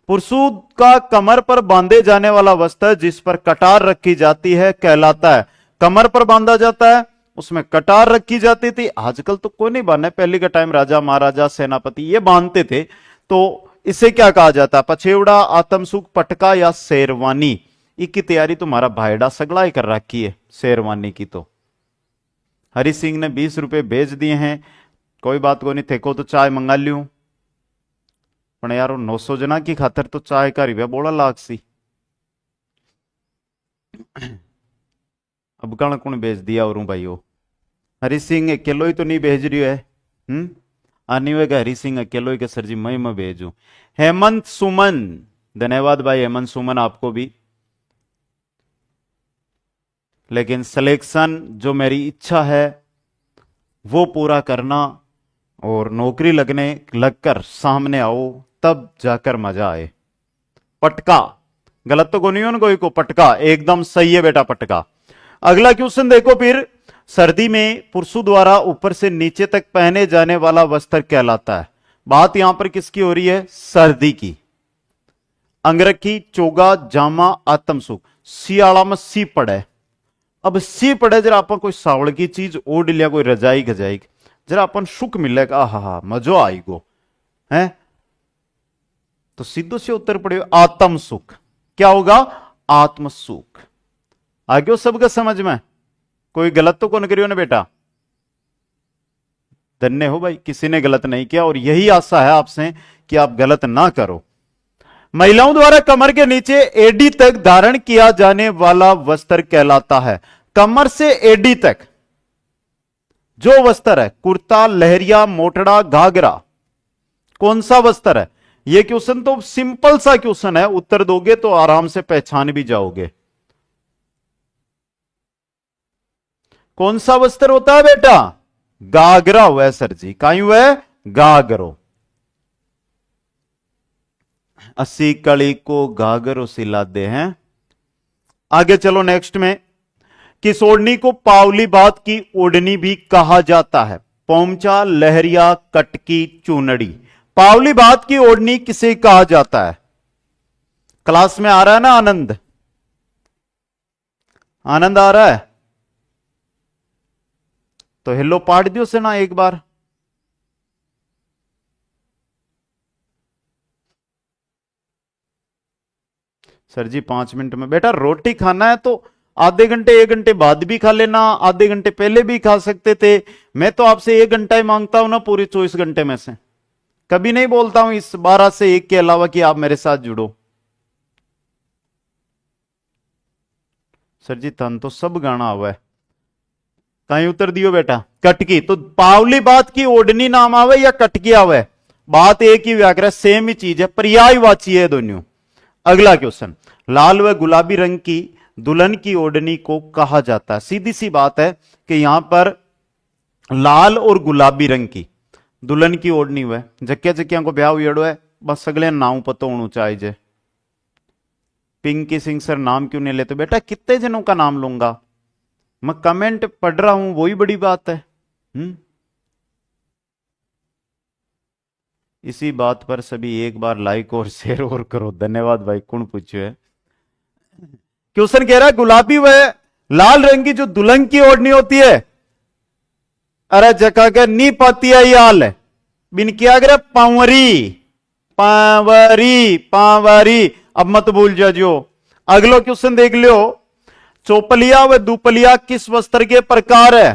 पुरुषों का कमर पर बांधे जाने वाला वस्त्र जिस पर कटार रखी जाती है कहलाता है। कमर पर बांधा जाता है, उसमें कटार रखी जाती थी। आजकल तो कोई नहीं बांधे, पहले का टाइम राजा महाराजा सेनापति ये बांधते थे। तो इसे क्या कहा जाता है? पछेवड़ा, आत्मसुख, पटका या शेरवानी। इसकी तैयारी तुम्हारा भाईडा सगला ही कर रखी है शेरवानी की। तो हरि सिंह ने 20 रुपए भेज दिए हैं, कोई बात को नहीं, थे को तो चाय मंगा लियो, पर यार 900 जना की खातर तो चाय का रिव्या बोला लाख सी। अब कण कौन भेज दिया और भाइयों? हरि सिंह अकेलो ही तो नहीं भेज रही है। आनी होगा हरि सिंह अकेलो ही के सर जी मैं भेजू। हेमंत सुमन, धन्यवाद भाई हेमंत सुमन आपको भी। लेकिन सिलेक्शन जो मेरी इच्छा है वो पूरा करना, और नौकरी लगकर सामने आओ, तब जाकर मजा आए। पटका, गलत तो को नहीं हो ना कोई को? पटका एकदम सही है बेटा, पटका। अगला क्वेश्चन देखो फिर, सर्दी में पुरुषों द्वारा ऊपर से नीचे तक पहने जाने वाला वस्त्र कहलाता है। बात यहां पर किसकी हो रही है? सर्दी की। अंगरखी, चोगा, जामा, आत्मसुख। सियाला में सी पड़े, अब सी पड़े जरा अपन कोई सावड़ की चीज ओढ़ लिया, कोई रजाई गजाई, जरा अपन सुख मिलेगा, हा मजो आएगो है। तो सीधो से उत्तर पड़े आत्म सुख। क्या होगा? आत्म सुख। आ गयो सबका समझ में? कोई गलत तो कौन करियो ना बेटा? धन्य हो भाई, किसी ने गलत नहीं किया, और यही आशा है आपसे कि आप गलत ना करो। महिलाओं द्वारा कमर के नीचे एडी तक धारण किया जाने वाला वस्त्र कहलाता है। कमर से एडी तक जो वस्त्र है, कुर्ता, लहरिया, मोटड़ा, घाघरा, कौन सा वस्त्र है? यह क्वेश्चन तो सिंपल सा क्वेश्चन है, उत्तर दोगे तो आराम से पहचान भी जाओगे। कौन सा वस्त्र होता है बेटा? घाघरा हुआ है सर जी। काई हुआ है? घाघरो। 80 कली को घाघरो सिलाते हैं। आगे चलो नेक्स्ट में। किस ओढ़नी को पावली बात की ओढ़नी भी कहा जाता है? पोमचा, लहरिया, कटकी, चूनड़ी। पावली बात की ओढ़नी किसे कहा जाता है? क्लास में आ रहा है ना आनंद? आनंद आ रहा है तो हेलो पाट दियो से ना एक बार। सर जी 5 मिनट में। बेटा रोटी खाना है तो आधे घंटे 1 घंटे बाद भी खा लेना, आधे घंटे पहले भी खा सकते थे। मैं तो आपसे 1 घंटा ही मांगता हूं ना पूरे 24 घंटे में से। कभी नहीं बोलता हूं इस 12 से 1 के अलावा कि आप मेरे साथ जुड़ो। सर जी तन तो सब गाना हुआ है। कहीं उत्तर दियो बेटा? कटकी। तो पावली बात की ओढ़नी नाम आवे या कटकी आवे? बात एक ही व्याकरण, सेम ही चीज है, पर्यायवाची है दोनों। अगला क्वेश्चन। लाल व गुलाबी रंग की दुल्हन की ओढ़नी को कहा जाता है? सीधी सी बात है कि यहां पर लाल और गुलाबी रंग की दुल्हन की ओढ़नी हुआ है। जक्या जक्या को ब्याह उड़ो है, बस सगले नाम पतो होना चाहिए। पिंकी सिंह सर नाम क्यों नहीं लेते? बेटा कितने जनों का नाम लूंगा मैं? कमेंट पढ़ रहा हूं, वही बड़ी बात है। इसी बात पर सभी एक बार लाइक और शेयर और करो। धन्यवाद भाई। कौन पूछो है? क्वेश्चन कह रहा है गुलाबी व लाल रंग की जो दुल्हन की ओढ़नी होती है, अरे जका के नी पाती है याल है बिन किया करे पावरी, पावरी, पावरी। अब मत भूल जाओ। अगलो क्वेश्चन देख लो। चौपलिया व दुपलिया किस वस्त्र के प्रकार है?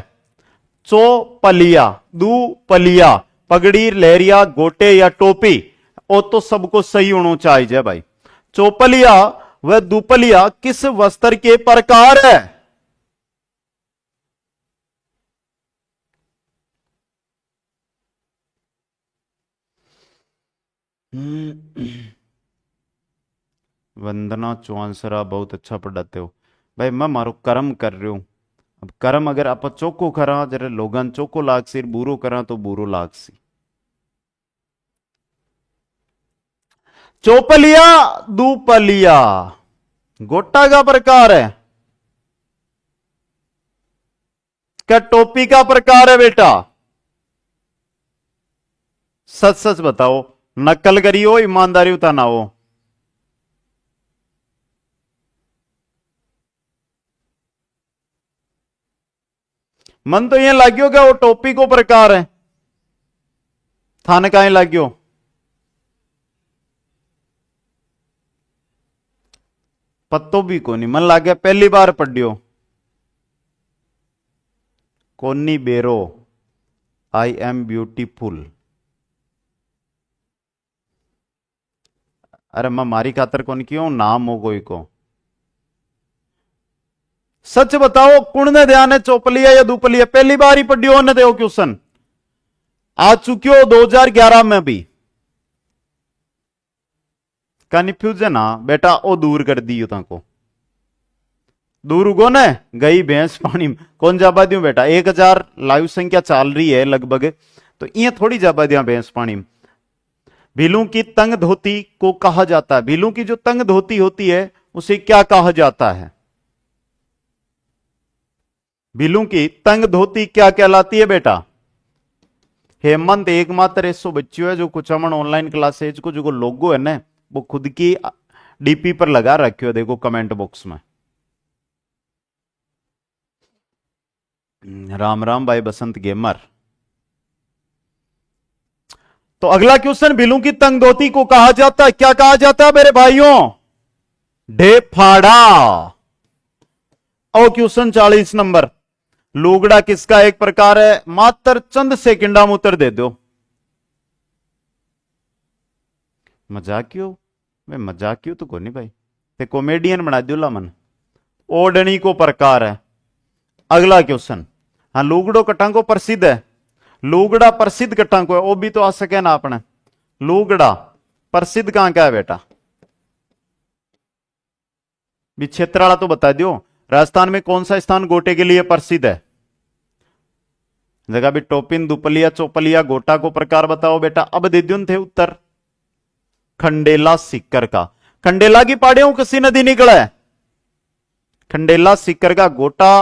चौपलिया, दुपलिया, पगड़ी, लहरिया, गोटे या टोपी? ओ तो सबको सही होना चाहिए भाई। चौपलिया व दुपलिया किस वस्त्र के प्रकार है? वंदना चौहानसरा बहुत अच्छा पढ़ाते हो भाई। मैं मारो कर्म कर रही हूं। अब कर्म अगर आप चौको करा, जरा लोगन चौको लाग सी, बुरो करा तो बुरो लाग सी। चौपलिया, दुपलिया गोटा का प्रकार है क्या टोपी का प्रकार है बेटा? सच सच बताओ, नकल करियो, ईमानदारी उताना हो। मन तो यह लाग्यो क्या वो टोपी को प्रकार है? थाने का लाग्यो? पत्तो भी कोनी मन लाग गया, पहली बार पढ़ियो। कोनी बेरो, आई एम ब्यूटीफुल। अरे मैं मारी खातर कौन क्यों नाम हो कोई को? सच बताओ कुण ने ध्यान है चौपलिया या दुपलिया? पहली बार ही पढ़ियो ने दो क्वेश्चन आ चुकियो 2011 में भी। कन्फ्यूजन ना बेटा ओ दूर कर दी को। दूर उगो ने गई भैंस पानी में। कौन जाबा दियो बेटा? 1000 लाइव संख्या चल रही है लगभग, तो ये थोड़ी जाबा दिया भैंस पानी में। भीलू की तंग धोती को कहा जाता है? भीलू की जो तंग धोती होती है उसे क्या कहा जाता है? भीलू की तंग धोती क्या कहलाती है बेटा? हेमंत एकमात्र ऐसो बच्चों है जो कुचामन ऑनलाइन क्लासेज को जो लोगो है ना वो खुद की डीपी पर लगा रखियो, देखो कमेंट बॉक्स में। राम राम भाई बसंत गेमर। तो अगला क्वेश्चन, बिलों की तंगदोती को कहा जाता है, क्या कहा जाता है मेरे भाइयों? ढेफाड़ा। और क्वेश्चन 40 नंबर, लुगड़ा किसका एक प्रकार है? मात्र चंद सेकंडा में उत्तर दे दो। मजाक क्यों? मैं मजाक क्यों तो कोनी भाई, ते कॉमेडियन बना दियो ला मन। ओढ़नी को प्रकार है। अगला क्वेश्चन, हाँ लुगड़ो कटांगो प्रसिद्ध है, लुगड़ा प्रसिद्ध कटांगो है, वो भी तो आ सके ना अपने। लुगड़ा प्रसिद्ध कहां का है बेटा? भी क्षेत्र वाला तो बता दियो। राजस्थान में कौन सा स्थान गोटे के लिए प्रसिद्ध है? जगह भी टोपिन दुपलिया चौपलिया गोटा को प्रकार बताओ बेटा। अब दे दियो थे उत्तर, खंडेला सीकर का। खंडेला की पहाड़ियों किसी नदी निकला है? खंडेला सीकर का गोटा,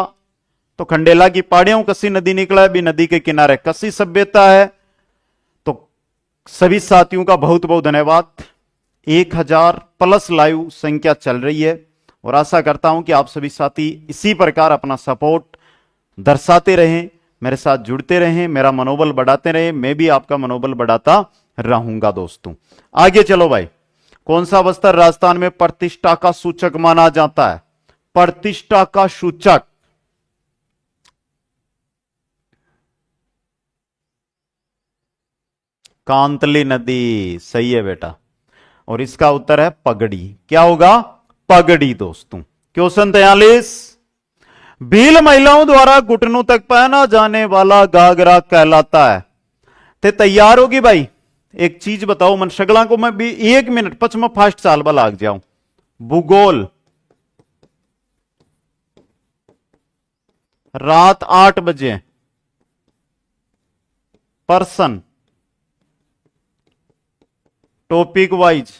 तो खंडेला की पहाड़ियों कसी नदी निकला है, भी नदी के किनारे कसी सभ्यता है। तो सभी साथियों का बहुत बहुत धन्यवाद। 1000 प्लस लाइव संख्या चल रही है और आशा करता हूं कि आप सभी साथी इसी प्रकार अपना सपोर्ट दर्शाते रहें, मेरे साथ जुड़ते रहें, मेरा मनोबल बढ़ाते रहें, मैं भी आपका मनोबल बढ़ाता रहूंगा दोस्तों। आगे चलो भाई, कौन सा वस्त्र राजस्थान में प्रतिष्ठा का सूचक माना जाता है? प्रतिष्ठा का सूचक, कांतली नदी, सही है बेटा। और इसका उत्तर है पगड़ी। क्या होगा? पगड़ी दोस्तों। क्वेश्चन 43, भील महिलाओं द्वारा घुटनों तक पहना जाने वाला घाघरा कहलाता है। ते तैयार होगी भाई? एक चीज बताओ मन शगला को, मैं भी 1 मिनट पचमा फास्ट चाल बा लाग जाऊं। भूगोल, रात 8 बजे, पर्सन, टॉपिक वाइज,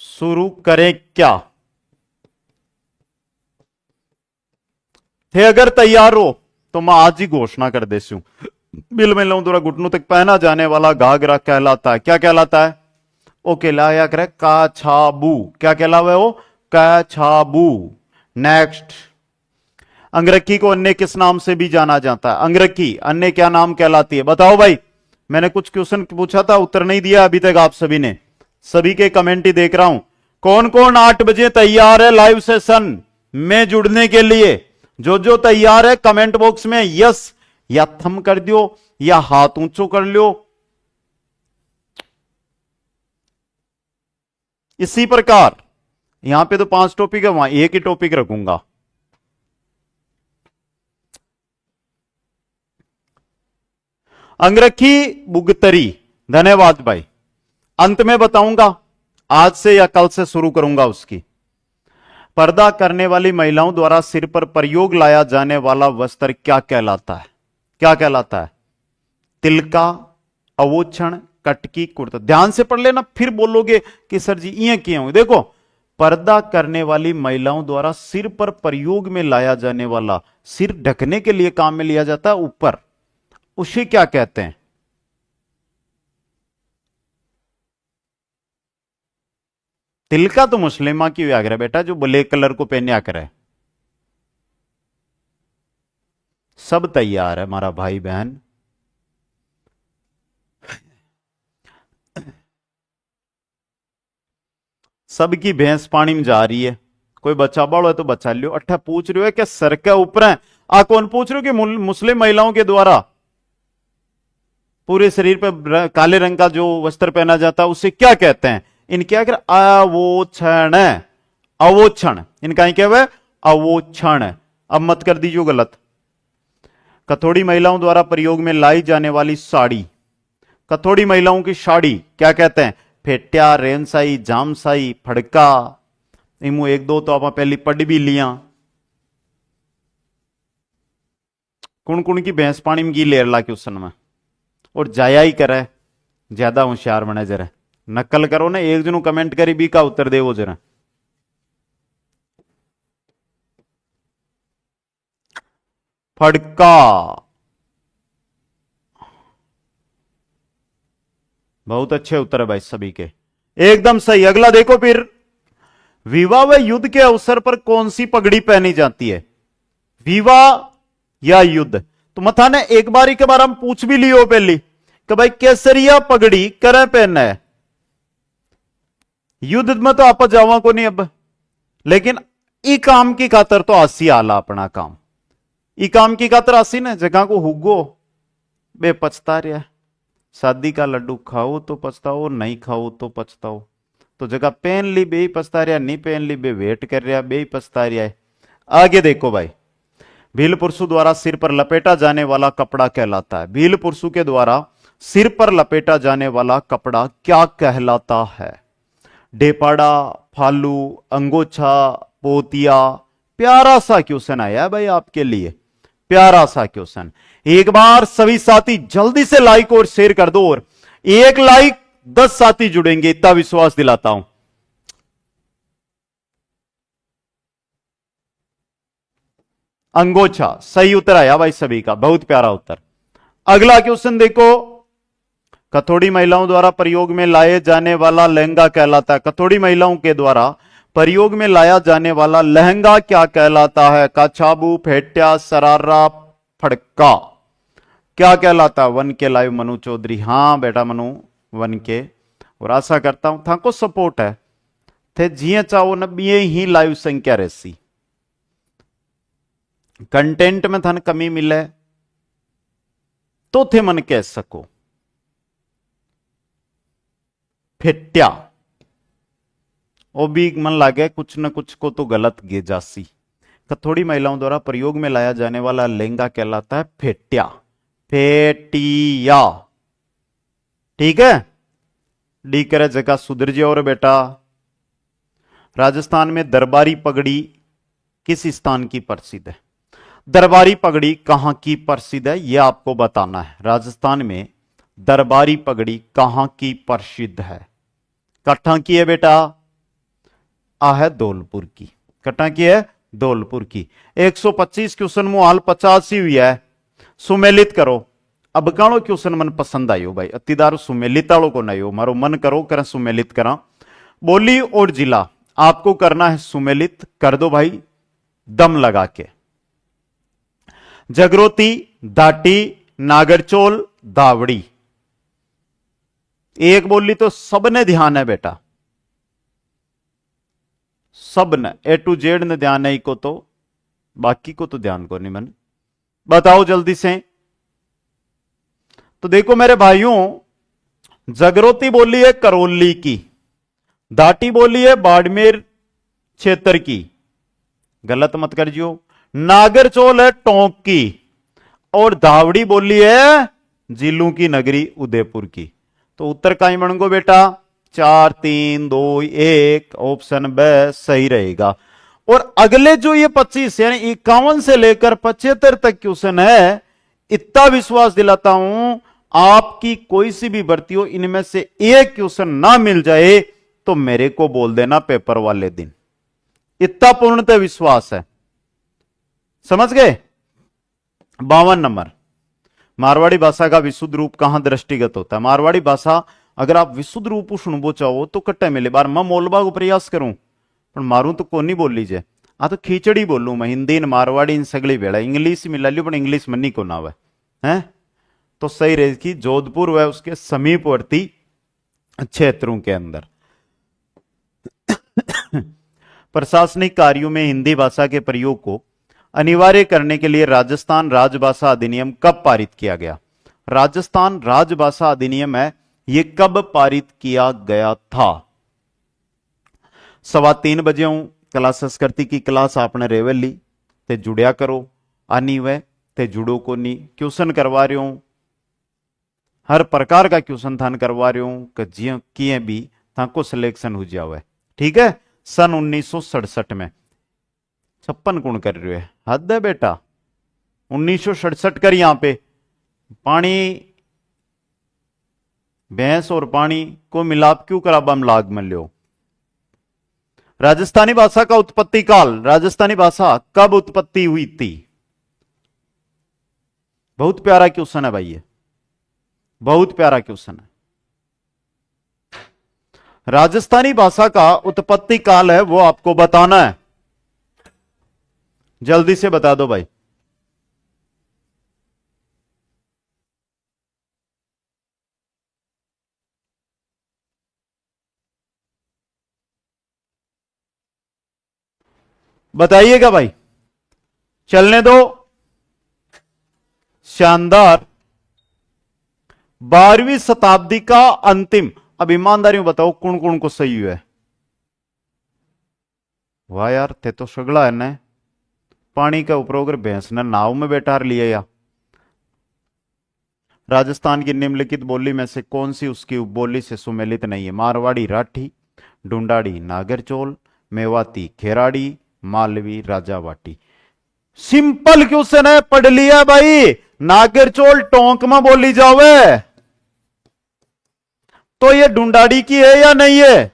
शुरू करें क्या? थे अगर तैयार हो तो मैं आज ही घोषणा कर देती हूं। बिल महिलाओं द्वारा घुटनों तक पहना जाने वाला घाघरा कहलाता है, क्या कहलाता है? ओ कहलाया करे काछाबू। क्या कहलावे वो? काछाबू। नेक्स्ट, अंगरखी को अन्य किस नाम से भी जाना जाता है? अंगरखी अन्य क्या नाम कहलाती है? बताओ भाई। मैंने कुछ क्वेश्चन पूछा था, उत्तर नहीं दिया अभी तक आप सभी ने। सभी के कमेंट ही देख रहा हूं। कौन कौन 8 बजे तैयार है लाइव सेशन में जुड़ने के लिए? जो जो तैयार है कमेंट बॉक्स में यस या थम कर दियो या हाथ ऊंचो कर लियो। इसी प्रकार यहां पे तो 5 टॉपिक है, वहां एक ही टॉपिक रखूंगा। अंगरखी बुगतरी, धन्यवाद भाई। अंत में बताऊंगा, आज से या कल से शुरू करूंगा उसकी। पर्दा करने वाली महिलाओं द्वारा सिर पर प्रयोग लाया जाने वाला वस्त्र क्या कहलाता है? क्या कहलाता है? तिलका, अवोछण, कटकी, कुर्ता। ध्यान से पढ़ लेना, फिर बोलोगे कि सर जी ये किए होंगे। देखो, पर्दा करने वाली महिलाओं द्वारा सिर पर प्रयोग में लाया जाने वाला, सिर ढकने के लिए काम में लिया जाता है ऊपर, उसे क्या कहते हैं? तिलका तो मुस्लिमा की व्याग्र बेटा, जो ब्लैक कलर को पहना करे। सब तैयार है हमारा भाई बहन। सबकी भैंस पानी में जा रही है। कोई बच्चा बड़ो है तो बचा लियो। अट्ठा पूछ रहे हो क्या सर के ऊपर है? आ कौन पूछ रहे हो कि मुस्लिम महिलाओं के द्वारा पूरे शरीर पर काले रंग का जो वस्त्र पहना जाता है उसे क्या कहते हैं? इनके अगर अवोक्षण, अवोक्षण इनका क्या है? अवोक्षण। अब मत कर दीजिए गलत। कथोड़ी महिलाओं द्वारा प्रयोग में लाई जाने वाली साड़ी, कथोड़ी महिलाओं की साड़ी क्या कहते हैं? फेट्या, रेनसाई, जामसाई, फड़का। इमू एक दो तो आप पहली पढ़ भी लिया। कुण कुण की भैंस पानी में गी लेर ला के उस में और जाया ही करे। ज्यादा होशियार बने जरा, नकल करो ना। एक जन कमेंट करी भी का उत्तर दे वो जरा। फड़का, बहुत अच्छे उत्तर है भाई सभी के, एकदम सही। अगला देखो फिर, विवाह व युद्ध के अवसर पर कौन सी पगड़ी पहनी जाती है? विवाह या युद्ध? तो मथा ने एक बारी के बार हम पूछ भी लियो पहली कि भाई केसरिया पगड़ी करे पहनना है। युद्ध में तो आप जावा को नहीं अब, लेकिन ई काम की खातर तो आसी आला अपना काम। ई काम की खातर आसी ना जगह को हुगो बे पछता रहा। शादी का लड्डू खाओ तो पछताओ, नहीं खाओ तो पछताओ। तो जगह पहन ली बे पछता रहा, नहीं पहन ली बे वेट कर रहा, बे पछता रहा है। आगे देखो भाई, भील पुरुषों द्वारा सिर पर लपेटा जाने वाला कपड़ा कहलाता है। भील पुरुषों के द्वारा सिर पर लपेटा जाने वाला कपड़ा क्या कहलाता है? डेपाड़ा, फालू, अंगोछा, पोतिया। प्यारा सा क्वेश्चन आया भाई आपके लिए, प्यारा सा क्वेश्चन। एक बार सभी साथी जल्दी से लाइक और शेयर कर दो, और एक लाइक 10 साथी जुड़ेंगे, इतना विश्वास दिलाता हूं। अंगोछा सही उत्तर आया भाई सभी का, बहुत प्यारा उत्तर। अगला क्वेश्चन देखो, कथोड़ी महिलाओं द्वारा प्रयोग में लाए जाने वाला लहंगा कहलाता है। कथोड़ी महिलाओं के द्वारा प्रयोग में लाया जाने वाला लहंगा क्या कहलाता है? काछाबू, फेट्या, सरारा, फड़का। क्या कहलाता है? वन के लाइव मनु चौधरी। हां बेटा मनु वन के, और आशा करता हूं था को सपोर्ट है थे जिये चाहो न बिये ही लाइव संख्या रहसी। कंटेंट में थन कमी मिले तो थे मन कह सको। फेट्या ओ भी मन लागे कुछ न कुछ को तो गलत गे जासी। कथोड़ी महिलाओं द्वारा प्रयोग में लाया जाने वाला लहंगा कहलाता है फेट्या, फेटिया। ठीक है, डी करे जगह सुधर जाओ। और बेटा, राजस्थान में दरबारी पगड़ी किस स्थान की प्रसिद्ध है? दरबारी पगड़ी कहां की प्रसिद्ध है यह आपको बताना है। राजस्थान में दरबारी पगड़ी कहां की प्रसिद्ध है? कट्ठा की है बेटा? आ है धौलपुर की। कट्ठा की है? धौलपुर की। 125 क्वेश्चन मुहाल 50 ही हुई है। सुमेलित करो। अब काणो क्वेश्चन मन पसंद आयो भाई, अतिदार सुमेलित आलो को नहीं हो, मारो मन करो कर सुमेलित करा। बोली और जिला आपको करना है सुमेलित, कर दो भाई दम लगा के। जगरोती, दाटी, नागरचोल, दावड़ी। एक बोली तो सबने ध्यान है बेटा, सबने ए टू जेड ने ध्यान है को, तो बाकी को तो ध्यान को नहीं। मन बताओ जल्दी से। तो देखो मेरे भाइयों, जगरोती बोली है करौली की, दाटी बोली है बाड़मेर क्षेत्र की, गलत मत कर जियो। नागरचोल है टोंक की, और धावड़ी बोली है जिलों की नगरी उदयपुर की। तो उत्तर का ही बणगो बेटा 4 3 2 1 ऑप्शन ब सही रहेगा। और अगले जो ये 25 यानी 51 से लेकर 75 तक क्वेश्चन है, इतना विश्वास दिलाता हूं आपकी कोई सी भी भर्ती हो, इनमें से एक क्वेश्चन ना मिल जाए तो मेरे को बोल देना पेपर वाले दिन। इतना पूर्णतः विश्वास है, समझ गए। 52 नंबर, मारवाड़ी भाषा का विशुद्ध रूप कहां दृष्टिगत होता है? मारवाड़ी भाषा अगर आप विशुद्ध रूप सुनबो चाहो तो कट्टे मिले बार मैं मोलबा को प्रयास करूं, पर मारू तो कोनी बोल लीजिए। आ तो खीचड़ी बोलू मैं, हिंदी न मारवाड़ी इन सगली भेड़ा, इंग्लिश मिला लियो पर इंग्लिश मनी को ना है तो सही रहेगी जोधपुर व उसके समीपवर्ती क्षेत्रों के अंदर। प्रशासनिक कार्यों में हिंदी भाषा के प्रयोग को अनिवार्य करने के लिए राजस्थान राजभाषा अधिनियम कब पारित किया गया? राजस्थान राजभाषा अधिनियम है, यह कब पारित किया गया था? 3:15 बजे हूं, क्लास संस्कृति की क्लास आपने रेवल ली ते जुड़िया करो, आनी वे ते जुड़ो को नहीं। क्वेश्चन करवा रहे हूं, हर प्रकार का क्वेश्चन थान करवा रहे हूं कि जियो किए भी थाको सिलेक्शन हो जावे। ठीक है, सन 1967 में 56 गुण कर रहे है, हद है बेटा। 1967 कर यहां पे पानी भैंस और पानी को मिलाप क्यों करा बम लाग में लियो। राजस्थानी भाषा का उत्पत्ति काल, राजस्थानी भाषा कब उत्पत्ति हुई थी? बहुत प्यारा क्वेश्चन है भाई, ये बहुत प्यारा क्वेश्चन है। राजस्थानी भाषा का उत्पत्ति काल है वो आपको बताना है, जल्दी से बता दो भाई। बताइएगा भाई, चलने दो। शानदार। 12वीं शताब्दी का अंतिम। अब ईमानदारी में बताओ कौन कौन को सही हुआ है? वाह यार, थे तो सगड़ा है ना। पानी का ऊपर भैंस ने नाव में बैठार लिया या। राजस्थान की निम्नलिखित बोली में से कौन सी उसकी उपबोली से सुमेलित नहीं है? मारवाड़ी राठी, ढूंढाड़ी नागरचोल, मेवाती खेराड़ी, मालवी राजावाटी। सिंपल क्वेश्चन है, पढ़ लिया भाई। नागरचोल टोंक में बोली जावे तो ये ढूंढाड़ी की है या नहीं है?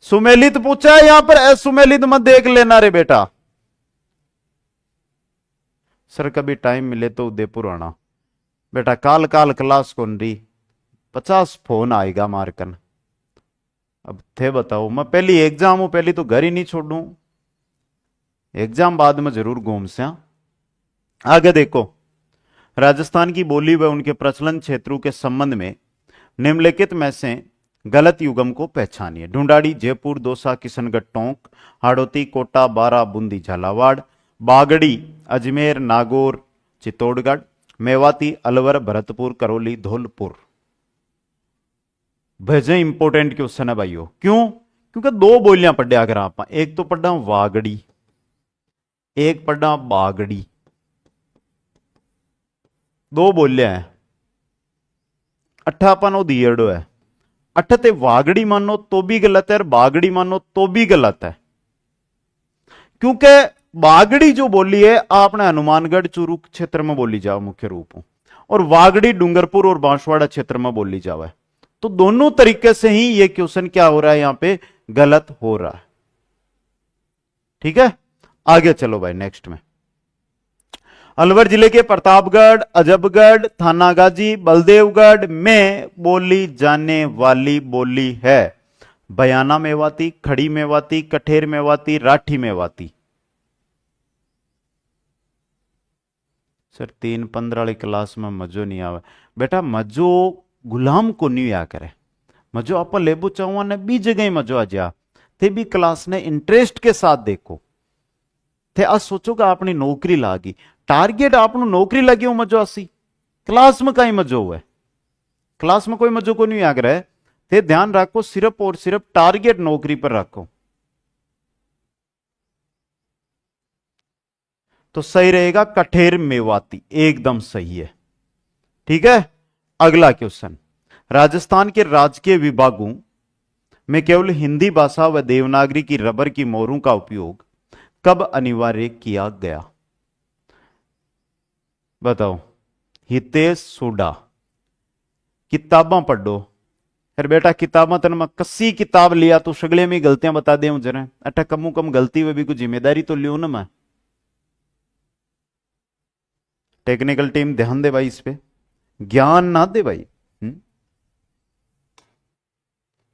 सुमेलित पूछा है यहां पर, असुमेलित मत देख लेना रे बेटा। सर कभी टाइम मिले तो उदयपुर आना। बेटा काल काल क्लास कौन रही, 50 फोन आएगा मारकन। अब थे बताओ, मैं पहली एग्जाम हूं, पहली तो घर ही नहीं छोड़ू, एग्जाम बाद में जरूर घूम से। आगे देखो, राजस्थान की बोली व उनके प्रचलन क्षेत्रों के संबंध में निम्नलिखित में से गलत युगम को पहचानिए। ढूंढाड़ी जयपुर, दौसा किशनगढ़ टोंक, हाड़ौती कोटा बारा बूंदी झालावाड़, बागड़ी अजमेर नागौर चित्तौड़गढ़, मेवाती अलवर भरतपुर करौली धौलपुर। भेजे इंपोर्टेंट क्वेश्चन है भाइयों। क्यों? क्योंकि दो बोलियां पढ़ा अगर आप, एक तो पढ़ा वागड़ी, एक पढ़ा बागड़ी, दो बोलियां हैं। अट्ठापन दियड़ो है। अठते वागड़ी मानो तो भी गलत है और बागड़ी मानो तो भी गलत है, क्योंकि बागड़ी जो बोली है आपने हनुमानगढ़ चूरू क्षेत्र में बोली जाओ मुख्य रूप, और वागड़ी डूंगरपुर और बांसवाड़ा क्षेत्र में बोली जावे। तो दोनों तरीके से ही यह क्वेश्चन क्या हो रहा है, यहां पे गलत हो रहा है। ठीक है, आगे चलो भाई नेक्स्ट में। अलवर जिले के प्रतापगढ़, अजबगढ़, थानागाजी, बलदेवगढ़ में बोली जाने वाली बोली है बयाना मेवाती, खड़ी मेवाती, कठेर मेवाती, राठी मेवाती। सर 3-15 वाली क्लास में मजो नहीं आवे। बेटा मजो गुलाम को नहीं आ करे, मजो आप लेबू चाहवा ने बी जगह मजो आ जा। थे भी क्लास ने इंटरेस्ट के साथ देखो, थे आज सोचो कि आपने नौकरी लागी, टारगेट आपने नौकरी लगी हो मजो आसी, क्लास में कहीं मजो हुआ है? क्लास में कोई मजो को नहीं आग रहा है। थे ध्यान रखो, सिर्फ और सिर्फ टारगेट नौकरी पर रखो तो सही रहेगा। कठेर मेवाती एकदम सही है। ठीक है, अगला क्वेश्चन। राजस्थान के राजकीय विभागों में केवल हिंदी भाषा व देवनागरी की रबर की मोहरों का उपयोग कब अनिवार्य किया गया? बताओ। हितेश सोडा। किताबा पढ़ो। फिर बेटा किताबा तेन मैं कसी किताब लिया तो सगले में गलतियां बता दे जरा, अटा कमू कम गलती हुई भी कोई जिम्मेदारी तो लियो ना। मैं टेक्निकल टीम ध्यान दे भाई इस पे, ज्ञान ना दे भाई।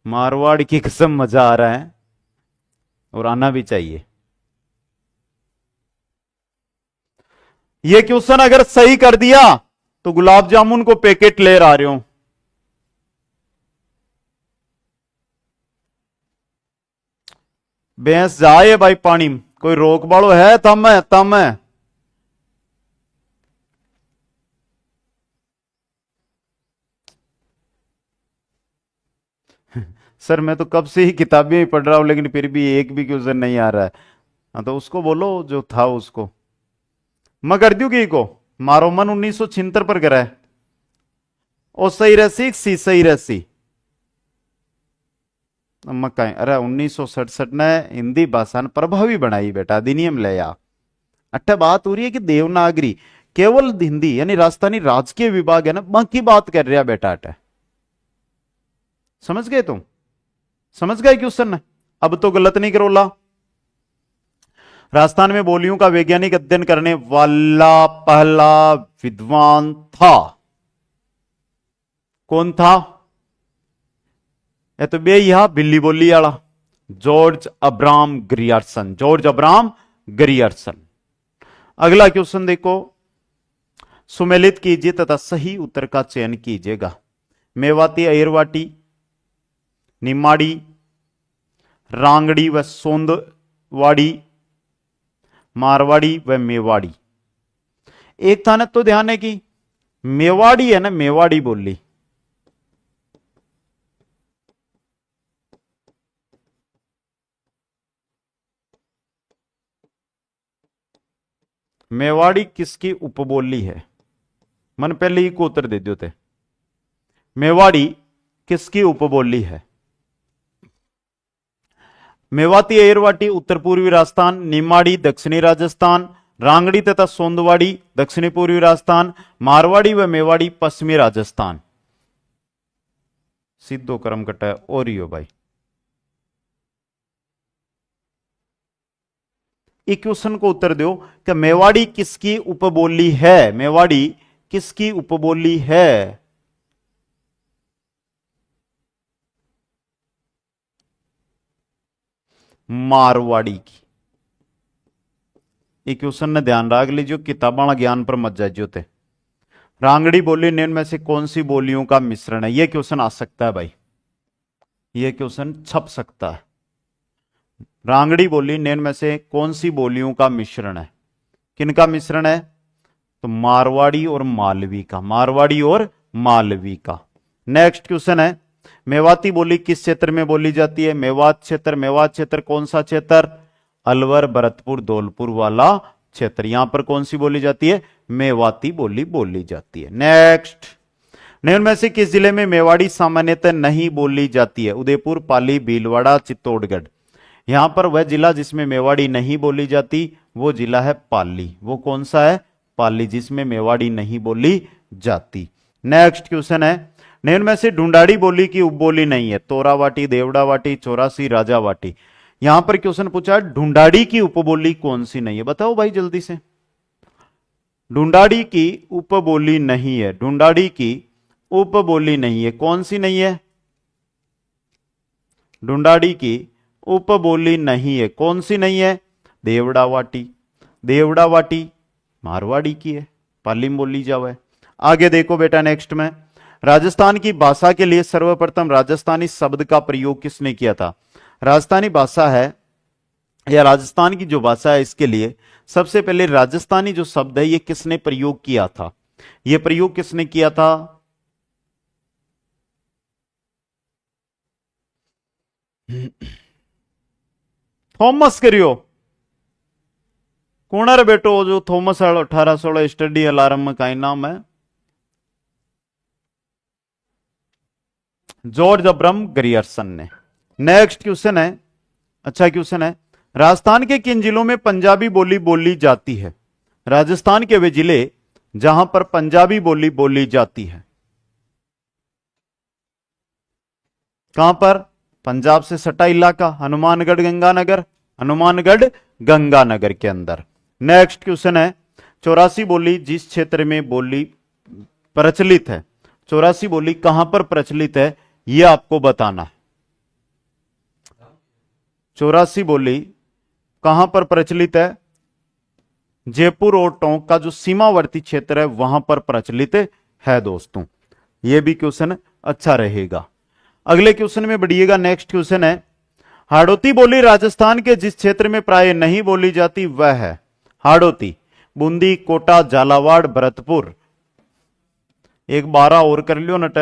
मारवाड़ की कसम मजा आ रहा है और आना भी चाहिए। ये क्वेश्चन अगर सही कर दिया तो गुलाब जामुन को पैकेट ले आ रहे हो। भैंस जाए भाई पानी, कोई रोक बाड़ो है? तम है, तम है। सर मैं तो कब से ही किताबें ही पढ़ रहा हूं लेकिन फिर भी एक भी क्वेश्चन नहीं आ रहा है। हाँ तो उसको बोलो जो था उसको। मैं कर दू की को मारो मन 1976 पर करा है ओ सही रसी सी सही रसी मक्का। अरे 1967 ने हिंदी भाषा ने प्रभावी बनाई बेटा, अधिनियम ले आ। अट्ठा बात हो रही है कि देवनागरी केवल हिंदी यानी राजस्थानी राजकीय विभाग है ना, बाकी बात कर रहा बेटा। अट्ठा समझ गए तुम? समझ गए क्वेश्चन? अब तो गलत नहीं करोला। राजस्थान में बोलियों का वैज्ञानिक अध्ययन करने वाला पहला विद्वान था, कौन था? ये तो बे यहां बिल्ली बोली वाला George Abraham Grierson, George Abraham Grierson. अगला क्वेश्चन देखो, सुमेलित कीजिए तथा सही उत्तर का चयन कीजिएगा। मेवाती, अयरवाटी, निमाड़ी, रांगड़ी व सोंदवाड़ी, मारवाड़ी व मेवाड़ी। एक था ना, तो ध्यान है कि मेवाड़ी है ना, मेवाड़ी बोली। मेवाड़ी किसकी उपबोली है? मन पहले ही को उत्तर दे दो थे। मेवाड़ी किसकी उपबोली है? मेवाती, अयरवाटी उत्तर पूर्वी राजस्थान, निमाड़ी दक्षिणी राजस्थान, रांगड़ी तथा सोंदवाड़ी दक्षिणी पूर्वी राजस्थान, मारवाड़ी व मेवाड़ी पश्चिमी राजस्थान। सीधो क्रम कटा और ही हो भाई। एक क्वेश्चन को उत्तर दो कि मेवाड़ी किसकी उपबोली है? मेवाड़ी किसकी उपबोली है? मारवाड़ी की। एक क्वेश्चन ने ध्यान रख लीजिए, किताबा ज्ञान पर मत जाइयो थे। रांगड़ी बोली निम्न में से कौन सी बोलियों का मिश्रण है? यह क्वेश्चन आ सकता है भाई, यह क्वेश्चन छप सकता है। रांगड़ी बोली निम्न में से कौन सी बोलियों का मिश्रण है? किनका मिश्रण है? तो मारवाड़ी और मालवी का, मारवाड़ी और मालवी का। नेक्स्ट क्वेश्चन है, मेवाती बोली किस क्षेत्र में बोली जाती है? मेवात क्षेत्र। मेवात क्षेत्र कौन सा क्षेत्र? अलवर, भरतपुर, धौलपुर वाला क्षेत्र। यहां पर कौन सी बोली जाती है? मेवाती बोली बोली जाती है। नेक्स्ट, निम्न में से किस जिले में मेवाड़ी सामान्यतः नहीं बोली जाती है? उदयपुर, पाली, भीलवाड़ा, चित्तौड़गढ़। यहां पर वह जिला जिसमें मेवाड़ी नहीं बोली जाती वो जिला है पाली। वो कौन सा है? पाली, जिसमें मेवाड़ी नहीं बोली जाती। नेक्स्ट क्वेश्चन है, निम्न में से ढूंढाड़ी बोली की उपबोली नहीं है? तोरावाटी, देवड़ावाटी, चौरासी, राजावाटी। यहां पर क्वेश्चन पूछा ढूंढाड़ी की उपबोली कौन सी नहीं है? बताओ भाई जल्दी से। ढूंढाड़ी की उपबोली नहीं है, ढूंढाड़ी की उपबोली नहीं है, कौन सी नहीं है? ढूंढाड़ी की उपबोली नहीं है, कौन सी नहीं है? देवड़ावाटी। देवड़ावाटी मारवाड़ी की है, पाली में बोली जावे। आगे देखो बेटा, नेक्स्ट में, राजस्थान की भाषा के लिए सर्वप्रथम राजस्थानी शब्द का प्रयोग किसने किया था? राजस्थानी भाषा है या राजस्थान की जो भाषा है, इसके लिए सबसे पहले राजस्थानी जो शब्द है ये किसने प्रयोग किया था? ये प्रयोग किसने किया था? थॉमस करियो। कौन है बेटो जो थॉमस 1816 स्टडी अलार्म में का नाम है? जॉर्ज अब्राहम ग्रियर्सन ने। नेक्स्ट क्वेश्चन है, अच्छा क्वेश्चन है, राजस्थान के किन जिलों में पंजाबी बोली बोली जाती है? राजस्थान के वे जिले जहां पर पंजाबी बोली बोली जाती है, कहां पर? पंजाब से सटा इलाका, हनुमानगढ़, गंगानगर, हनुमानगढ़ गंगानगर के अंदर। नेक्स्ट क्वेश्चन है, 84 बोली जिस क्षेत्र में बोली प्रचलित है, 84 बोली कहां पर प्रचलित है यह आपको बताना है। 84 बोली कहां पर प्रचलित है? जयपुर और टोंक का जो सीमावर्ती क्षेत्र है वहां पर प्रचलित है दोस्तों। यह भी क्वेश्चन अच्छा रहेगा। अगले क्वेश्चन में बढ़िएगा। नेक्स्ट क्वेश्चन है, हाड़ौती बोली राजस्थान के जिस क्षेत्र में प्राय नहीं बोली जाती वह है? हाड़ौती बूंदी, कोटा, झालावाड़, भरतपुर। एक 12 और कर लियो नट,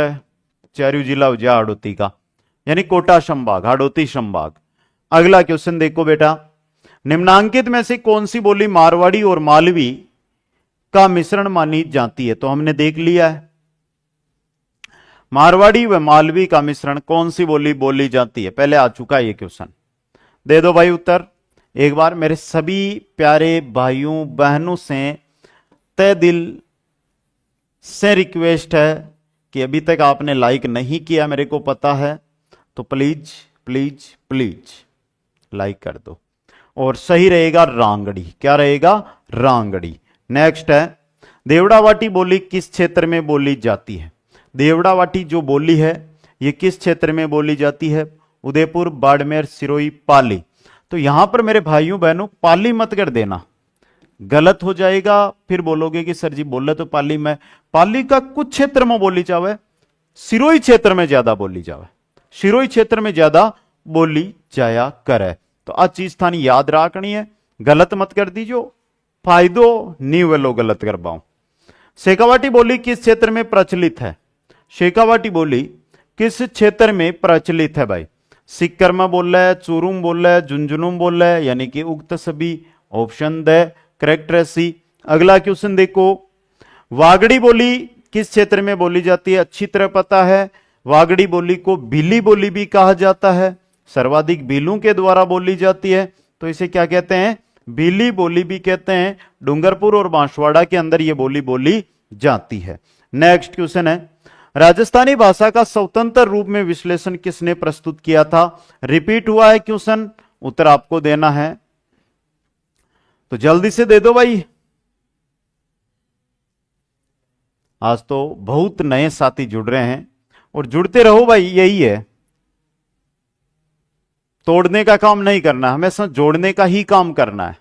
चारू जिला हो जा हाड़ौती का, यानी कोटा संभाग, हाड़ौती संभाग। अगला क्वेश्चन देखो बेटा, निम्नांकित में से कौन सी बोली मारवाड़ी और मालवी का मिश्रण मानी जाती है? तो हमने देख लिया है, मारवाड़ी व मालवी का मिश्रण कौन सी बोली बोली जाती है? पहले आ चुका है ये क्वेश्चन। दे दो भाई उत्तर एक बार। मेरे सभी प्यारे भाइयों बहनों से तय दिल से रिक्वेस्ट है कि अभी तक आपने लाइक नहीं किया, मेरे को पता है, तो प्लीज प्लीज प्लीज लाइक कर दो। और सही रहेगा रांगड़ी। क्या रहेगा? रांगड़ी। नेक्स्ट है, देवड़ावाटी बोली किस क्षेत्र में बोली जाती है? देवड़ावाटी जो बोली है ये किस क्षेत्र में बोली जाती है? उदयपुर, बाड़मेर, सिरोही, पाली। तो यहां पर मेरे भाइयों बहनों पाली मत कर देना, गलत हो जाएगा। फिर बोलोगे कि सर जी बोला तो पाली में, पाली का कुछ क्षेत्र में बोली जावे, सिरोही क्षेत्र में ज्यादा बोली जावे, सिरोही क्षेत्र में ज्यादा बोली जाया करे। तो आ चीज थानी याद रखनी है, गलत मत कर दीजो, फायदो नहीं वेलो गलत कर पाऊं। शेखावाटी बोली किस क्षेत्र में प्रचलित है? शेखावाटी बोली किस क्षेत्र में प्रचलित है भाई? सिक्कर में बोल रहा है, चूरू में बोल रहा है, झुंझुनू में बोल रहा है, यानी कि उक्त सभी। ऑप्शन द करेक्ट है सी। अगला क्वेश्चन देखो, वागड़ी बोली किस क्षेत्र में बोली जाती है? अच्छी तरह पता है, वागड़ी बोली को भीली बोली भी कहा जाता है, सर्वाधिक भीलों के द्वारा बोली जाती है, तो इसे क्या कहते हैं? भीली बोली भी कहते हैं। डूंगरपुर और बांसवाड़ा के अंदर यह बोली बोली जाती है। नेक्स्ट क्वेश्चन है, राजस्थानी भाषा का स्वतंत्र रूप में विश्लेषण किसने प्रस्तुत किया था? रिपीट हुआ है क्वेश्चन, उत्तर आपको देना है, तो जल्दी से दे दो भाई। आज तो बहुत नए साथी जुड़ रहे हैं और जुड़ते रहो भाई, यही है, तोड़ने का काम नहीं करना, हमेशा जोड़ने का ही काम करना है।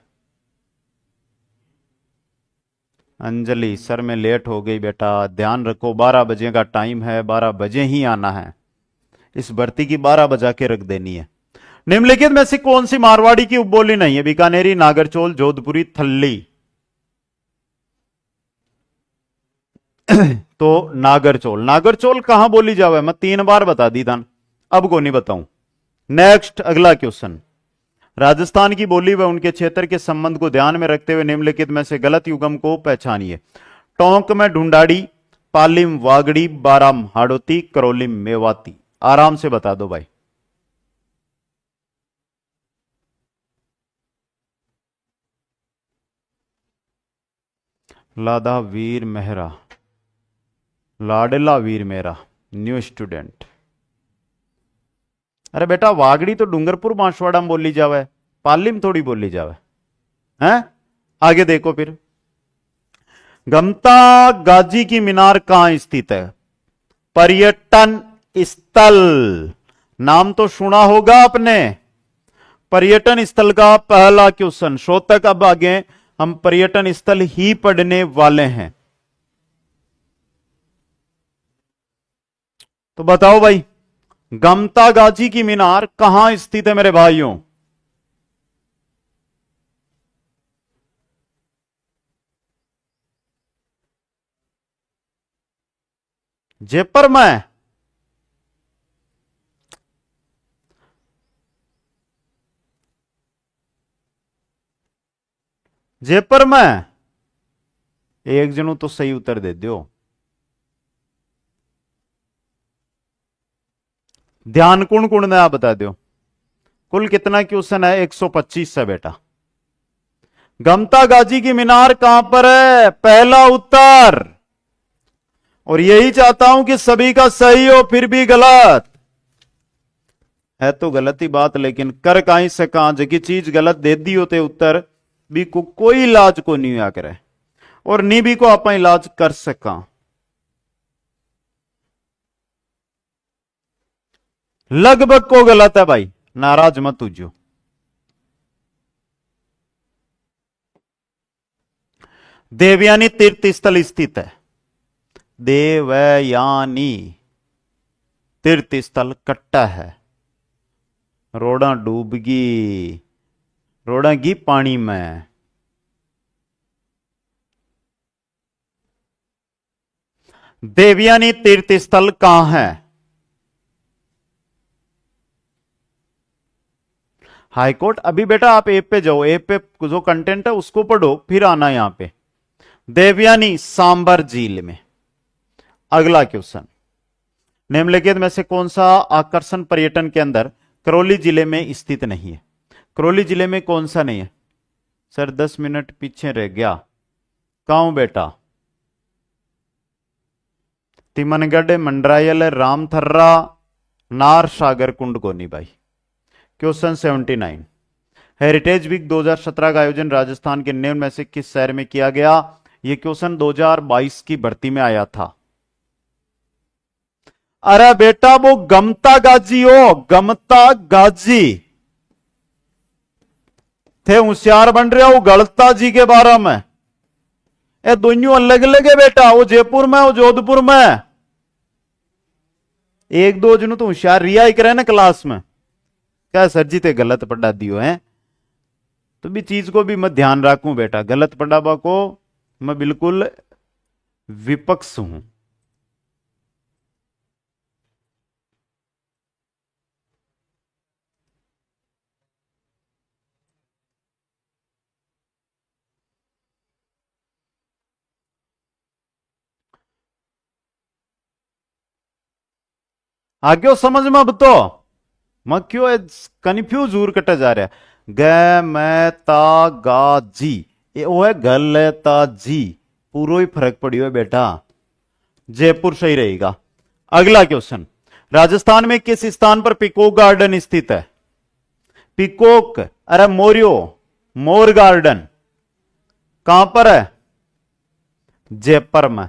अंजलि, सर मैं लेट हो गई बेटा, ध्यान रखो 12 बजे का टाइम है, 12 बजे ही आना है, इस भर्ती की 12 बजा के रख देनी है। निम्नलिखित में से कौन सी मारवाड़ी की उपबोली नहीं है? बीकानेरी, नागरचोल, जोधपुरी, थल्ली। तो नागरचोल, नागरचोल कहां बोली जावे? मैं 3 बार बता दी था, अब को नहीं बताऊं। नेक्स्ट अगला क्वेश्चन, राजस्थान की बोली व उनके क्षेत्र के संबंध को ध्यान में रखते हुए निम्नलिखित में से गलत युग्म को पहचानिए। टोंक में ढूंढाड़ी, पालिम वागड़ी, बाराम हाड़ोती, करौली मेवाती। आराम से बता दो भाई। लादा वीर मेहरा, लाडला वीर मेरा, न्यू स्टूडेंट। अरे बेटा वागड़ी तो डूंगरपुर बांसवाड़ा में बोली जावे, पाली में थोड़ी बोली जावे हैं। आगे देखो फिर, गमता गाजी की मीनार कहां स्थित है? पर्यटन स्थल, नाम तो सुना होगा आपने। पर्यटन स्थल का पहला क्वेश्चन, शो तक अब आगे हम पर्यटन स्थल ही पढ़ने वाले हैं। तो बताओ भाई, गमता गाजी की मीनार कहां स्थित है मेरे भाइयों? जयपुर में? जयपुर में? एक जनू तो सही उत्तर दे दो। ध्यान कुण कुण ने आप बता दो। कुल कितना क्वेश्चन है? 125 है बेटा। गमता गाजी की मीनार कहां पर है? पहला उत्तर। और यही चाहता हूं कि सभी का सही हो, फिर भी गलत है तो गलत ही बात, लेकिन कर कहीं से कहां जगी चीज गलत दे दी होते उत्तर भी को कोई इलाज को नहीं आ करे, और नी भी को आप इलाज कर सका। लगभग को गलत है भाई, नाराज मत तुझो। देवयानी तीर्थ स्थल स्थित है। देवयानी तीर्थ स्थल कट्टा है। रोड़ा डूबगी, रोड़ागी पानी में। देवयानी तीर्थ स्थल कहां है? हाईकोर्ट। अभी बेटा आप ऐप पे जाओ, ऐप पे जो कंटेंट है उसको पढ़ो, फिर आना यहां पे। देवयानी सांबर झील में। अगला क्वेश्चन, निम्नलिखित में से कौन सा आकर्षण पर्यटन के अंदर करौली जिले में स्थित नहीं है? करौली जिले में कौन सा नहीं है? सर 10 मिनट पीछे रह गया। कहां बेटा? तिमनगढ़, मंडरायल, रामथर्रा, नार सागर कुंड कोनी भाई। क्वेश्चन 79, हेरिटेज वीक 2017 का आयोजन राजस्थान के निम्न में से किस शहर में किया गया? यह क्वेश्चन 2022 की भर्ती में आया था। अरे बेटा वो गमता गाजी हो, गमता गाजी थे, होशियार बन रहे हो गलता जी के बारे में। ये दोनों अलग अलग है बेटा, वो जयपुर में वो जोधपुर में। एक दो जन तो होशियार रिया ही करे ना क्लास में, क्या सर जी ते गलत पढ़ा दियो है, तो भी चीज को भी मैं ध्यान रखूं बेटा, गलत पढ़ावा को मैं बिल्कुल विपक्ष हूं। आगे समझ में अब तो मैं क्यों कंफ्यूज दूर कटा जा रहा है। ग मैं ता गा जी, ये वो है गल ता जी, पूरा ही फर्क पड़ी है बेटा, जयपुर सही रहेगा। अगला क्वेश्चन, राजस्थान में किस स्थान पर पिकोक गार्डन स्थित है? पिकोक, अरे मोरियो, मोर गार्डन कहां पर है? जयपुर में,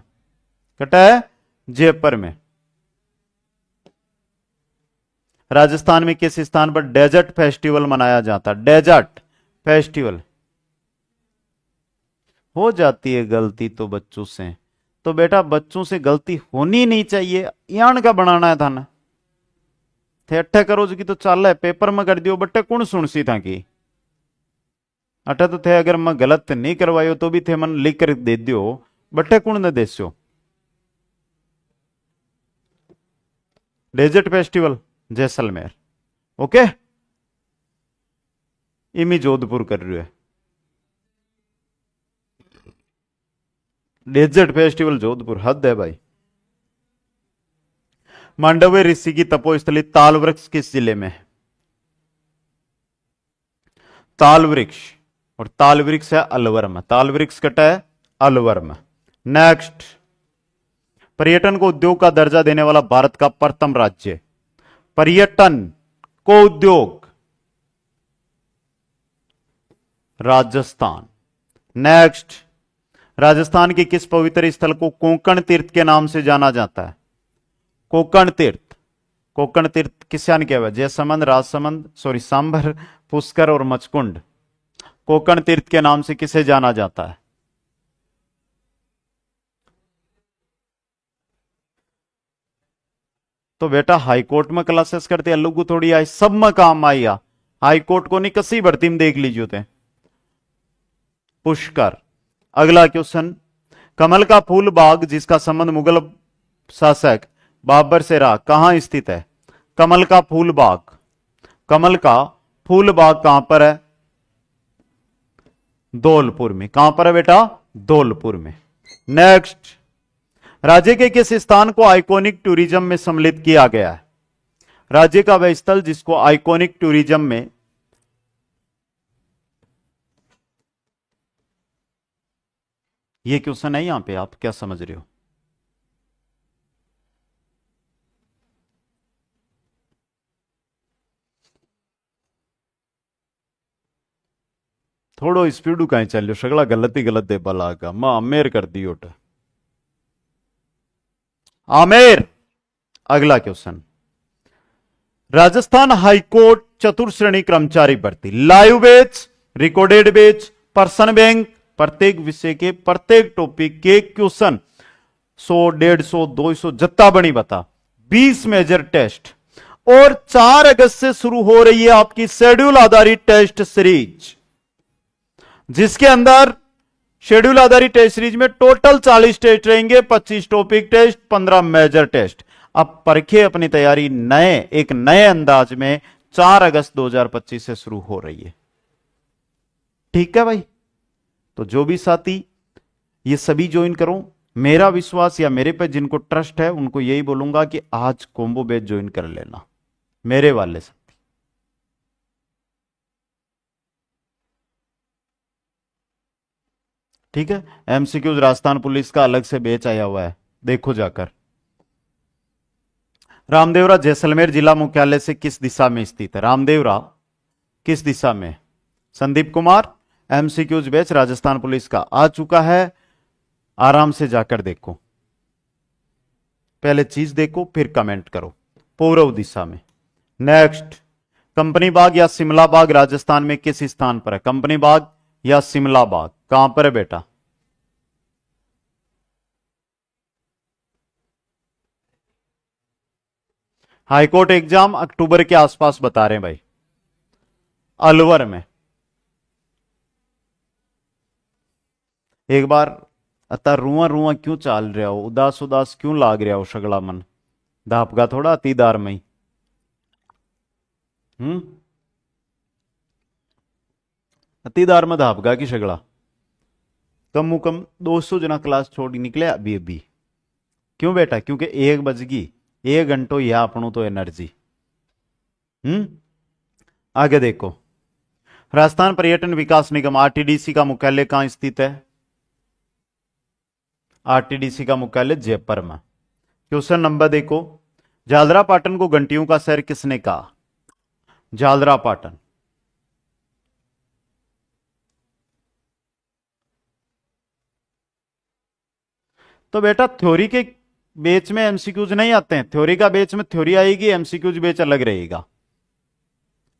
कटा है जयपुर में। राजस्थान में किस स्थान पर डेजर्ट फेस्टिवल मनाया जाता है? Desert festival. हो जाती है गलती तो बच्चों से, तो बेटा बच्चों से गलती होनी नहीं चाहिए, यान का बनाना है था ना, थे अट्ठे करो की तो चल है, पेपर में कर दियो बट्टे कौन सुन सी था कि अट्ठे तो थे, अगर मैं गलत नहीं करवायो तो भी थे मन लिख कर दे दियो, बट्टे कौन ने देसो। डेजर्ट फेस्टिवल जैसलमेर, ओके, इमी जोधपुर कर रही है। डेजर्ट फेस्टिवल जोधपुर, हद है भाई। मांडव्य ऋषि की तपोस्थली ताल वृक्ष किस जिले में है? ताल वृक्ष, और ताल वृक्ष है अलवर में, ताल वृक्ष कटा है अलवर में। नेक्स्ट, पर्यटन को उद्योग का दर्जा देने वाला भारत का प्रथम राज्य, पर्यटन को उद्योग, राजस्थान। नेक्स्ट, राजस्थान के किस पवित्र स्थल को कोंकण तीर्थ के नाम से जाना जाता है? कोंकण तीर्थ, कोंकण तीर्थ किस यान क्या हुआ? जयसमंद, राजसमंद, सॉरी सांबर, पुष्कर और मचकुंड, कोंकण तीर्थ के नाम से किसे जाना जाता है? तो बेटा हाईकोर्ट में क्लासेस करते अलग थोड़ी आई, सब में काम आई आ, हाईकोर्ट को नहीं कसी भर्ती में देख लीजिए थे। पुष्कर। अगला क्वेश्चन, कमल का फूल बाग जिसका संबंध मुगल शासक बाबर से रहा कहां स्थित है? कमल का फूल बाग, कमल का फूल बाग कहां पर है? धौलपुर में। कहां पर है बेटा? धौलपुर में। नेक्स्ट, राज्य के किस स्थान को आइकॉनिक टूरिज्म में सम्मिलित किया गया है? राज्य का वह स्थल जिसको आइकॉनिक टूरिज्म में, यह क्वेश्चन है यहां पे, आप क्या समझ रहे हो? थोड़ो स्पीड कहीं चलो, सगला गलत ही गलत दे बलागा, मैं आमेर कर दी उठ आमेर। अगला क्वेश्चन, राजस्थान हाईकोर्ट चतुर्थ श्रेणी कर्मचारी भर्ती, live batch, recorded batch, person bank, प्रत्येक विषय के प्रत्येक टॉपिक के क्वेश्चन 100, 150, 200 जत्ता बनी बता, 20 मेजर टेस्ट, और 4 अगस्त से शुरू हो रही है आपकी शेड्यूल आधारित टेस्ट सीरीज, जिसके अंदर शेड्यूल आधारित टेस्ट सीरीज में टोटल 40 टेस्ट रहेंगे, 25 टॉपिक टेस्ट, 15 मेजर टेस्ट। अब परखे अपनी तैयारी एक नए अंदाज में 4 अगस्त 2025 से शुरू हो रही है। ठीक है भाई, तो जो भी साथी ये सभी ज्वाइन करो, मेरा विश्वास या मेरे पे जिनको ट्रस्ट है उनको यही बोलूंगा कि आज कॉम्बो बैच ज्वाइन कर लेना मेरे वाले से। ठीक है, एमसीक्यूज राजस्थान पुलिस का अलग से बैच आया हुआ है, देखो जाकर। रामदेवरा जैसलमेर जिला मुख्यालय से किस दिशा में स्थित है? रामदेवरा किस दिशा में? Sandeep Kumar, MCQs batch Rajasthan police का आ चुका है, आराम से जाकर देखो। पहले चीज देखो फिर कमेंट करो। पूर्व दिशा में। नेक्स्ट, कंपनी बाग या शिमला बाग राजस्थान में किस स्थान पर है? कंपनी बाग या शिमला बाग कहां पर है बेटा? हाईकोर्ट एग्जाम अक्टूबर के आसपास बता रहे हैं भाई, अलवर में। एक बार अता रुआ रुआ क्यों चाल रहा हो, उदास उदास क्यों लाग रहा हो सगला मन? धापगा थोड़ा अतीदार में ही। अतीदार में धापगा की सगला। कम कम 200 जना क्लास छोड़ निकले अभी अभी। क्यों बेटा? क्योंकि 1 बजगी, 1 घंटो यह अपनों तो एनर्जी। आगे देखो, राजस्थान पर्यटन विकास निगम आरटीडीसी का मुख्यालय कहां स्थित है? आरटीडीसी का मुख्यालय जयपुर में। क्वेश्चन नंबर देखो, झालरा पाटन को घंटियों का शहर किसने कहा? झालरा पाटन। तो बेटा थ्योरी के बेच में एमसीक्यूज नहीं आते हैं, थ्योरी का बेच में थ्योरी आएगी, एमसीक्यूज बेच अलग रहेगा।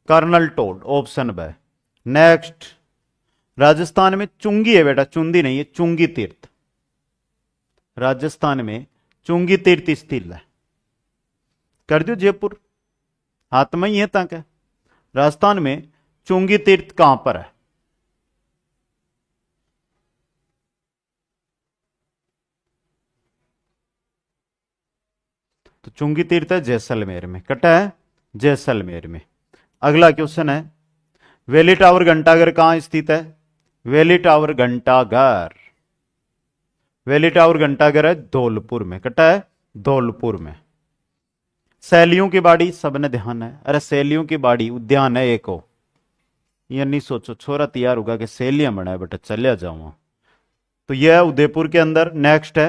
कर्नल टोड, ऑप्शन ब। नेक्स्ट, राजस्थान में चुंगी है बेटा, चुंदी नहीं है, चुंगी तीर्थ। राजस्थान में चुंगी तीर्थ स्थित है। कर दो जयपुर, हाथ में ही है तक। राजस्थान में चुंगी तीर्थ कहां पर है? तो चुंगी तीर्थ है जैसलमेर में, कटा है जैसलमेर में। अगला क्वेश्चन है, वेली टावर घंटाघर कहां स्थित है? वेली टावर घंटाघर, वेली टावर घंटाघर है धौलपुर में, कटा है धौलपुर में। सैलियों की बाड़ी सबने ध्यान है, अरे सैलियों की बाड़ी उद्यान है एक हो, ये नहीं सोचो छोरा तैयार होगा कि सैलियां बनाए बेटा चलिया जाऊंगा। तो यह उदयपुर के अंदर। नेक्स्ट है,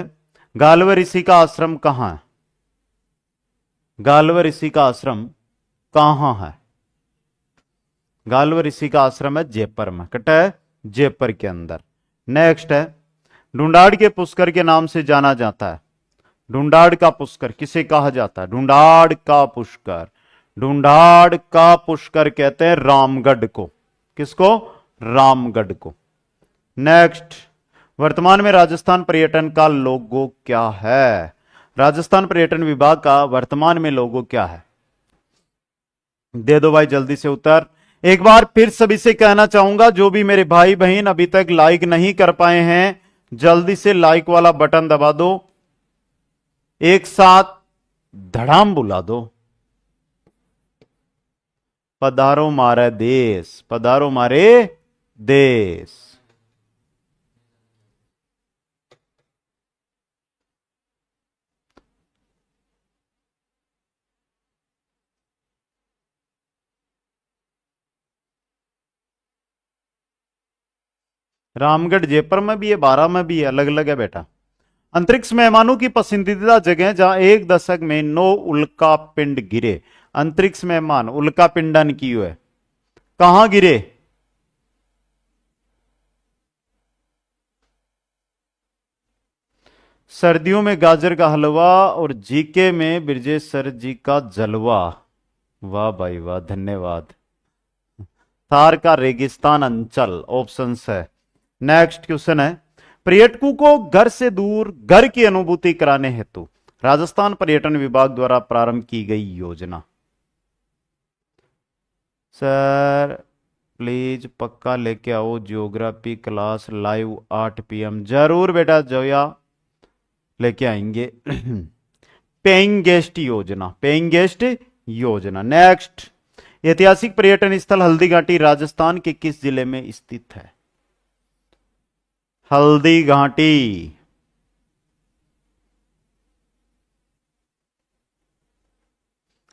गालवर ऋषि का आश्रम कहां है? गालवर ऋषि का आश्रम कहां है? गालवर ऋषि का आश्रम है जयपुर में, कटा है जयपुर के अंदर। नेक्स्ट है, ढूंढाड़ के पुष्कर के नाम से जाना जाता है। ढूंढाड़ का पुष्कर किसे कहा जाता है? ढूंढाड़ का पुष्कर, ढूंढाड़ का पुष्कर कहते हैं रामगढ़ को। किसको? रामगढ़ को। नेक्स्ट, वर्तमान में राजस्थान पर्यटन का लोगो क्या है? राजस्थान पर्यटन विभाग का वर्तमान में लोगो क्या है? दे दो भाई जल्दी से उत्तर। एक बार फिर सभी से कहना चाहूंगा, जो भी मेरे भाई बहन अभी तक लाइक नहीं कर पाए हैं, जल्दी से लाइक वाला बटन दबा दो, एक साथ धड़ाम बुला दो। पधारो मारे देश, पधारो मारे देश। रामगढ़ जयपुर में भी है, बारह में भी है, अलग अलग है बेटा। अंतरिक्ष मेहमानों की पसंदीदा जगह जहां 1 दशक में 9 उल्का पिंड गिरे। अंतरिक्ष मेहमान उल्का पिंडन की है, कहां गिरे? सर्दियों में गाजर का हलवा और जीके में ब्रजेश सर जी का जलवा। वाह भाई वाह, धन्यवाद। थार का रेगिस्तान अंचल, ऑप्शन है। नेक्स्ट क्वेश्चन है, पर्यटकों को घर से दूर घर की अनुभूति कराने हेतु राजस्थान पर्यटन विभाग द्वारा प्रारंभ की गई योजना। सर प्लीज पक्का लेके आओ ज्योग्राफी क्लास लाइव 8 PM। जरूर बेटा जोया लेके आएंगे। पेइंग गेस्ट योजना, पेइंग गेस्ट योजना। नेक्स्ट, ऐतिहासिक पर्यटन स्थल हल्दी घाटी राजस्थान के किस जिले में स्थित है? Haldi Ghati.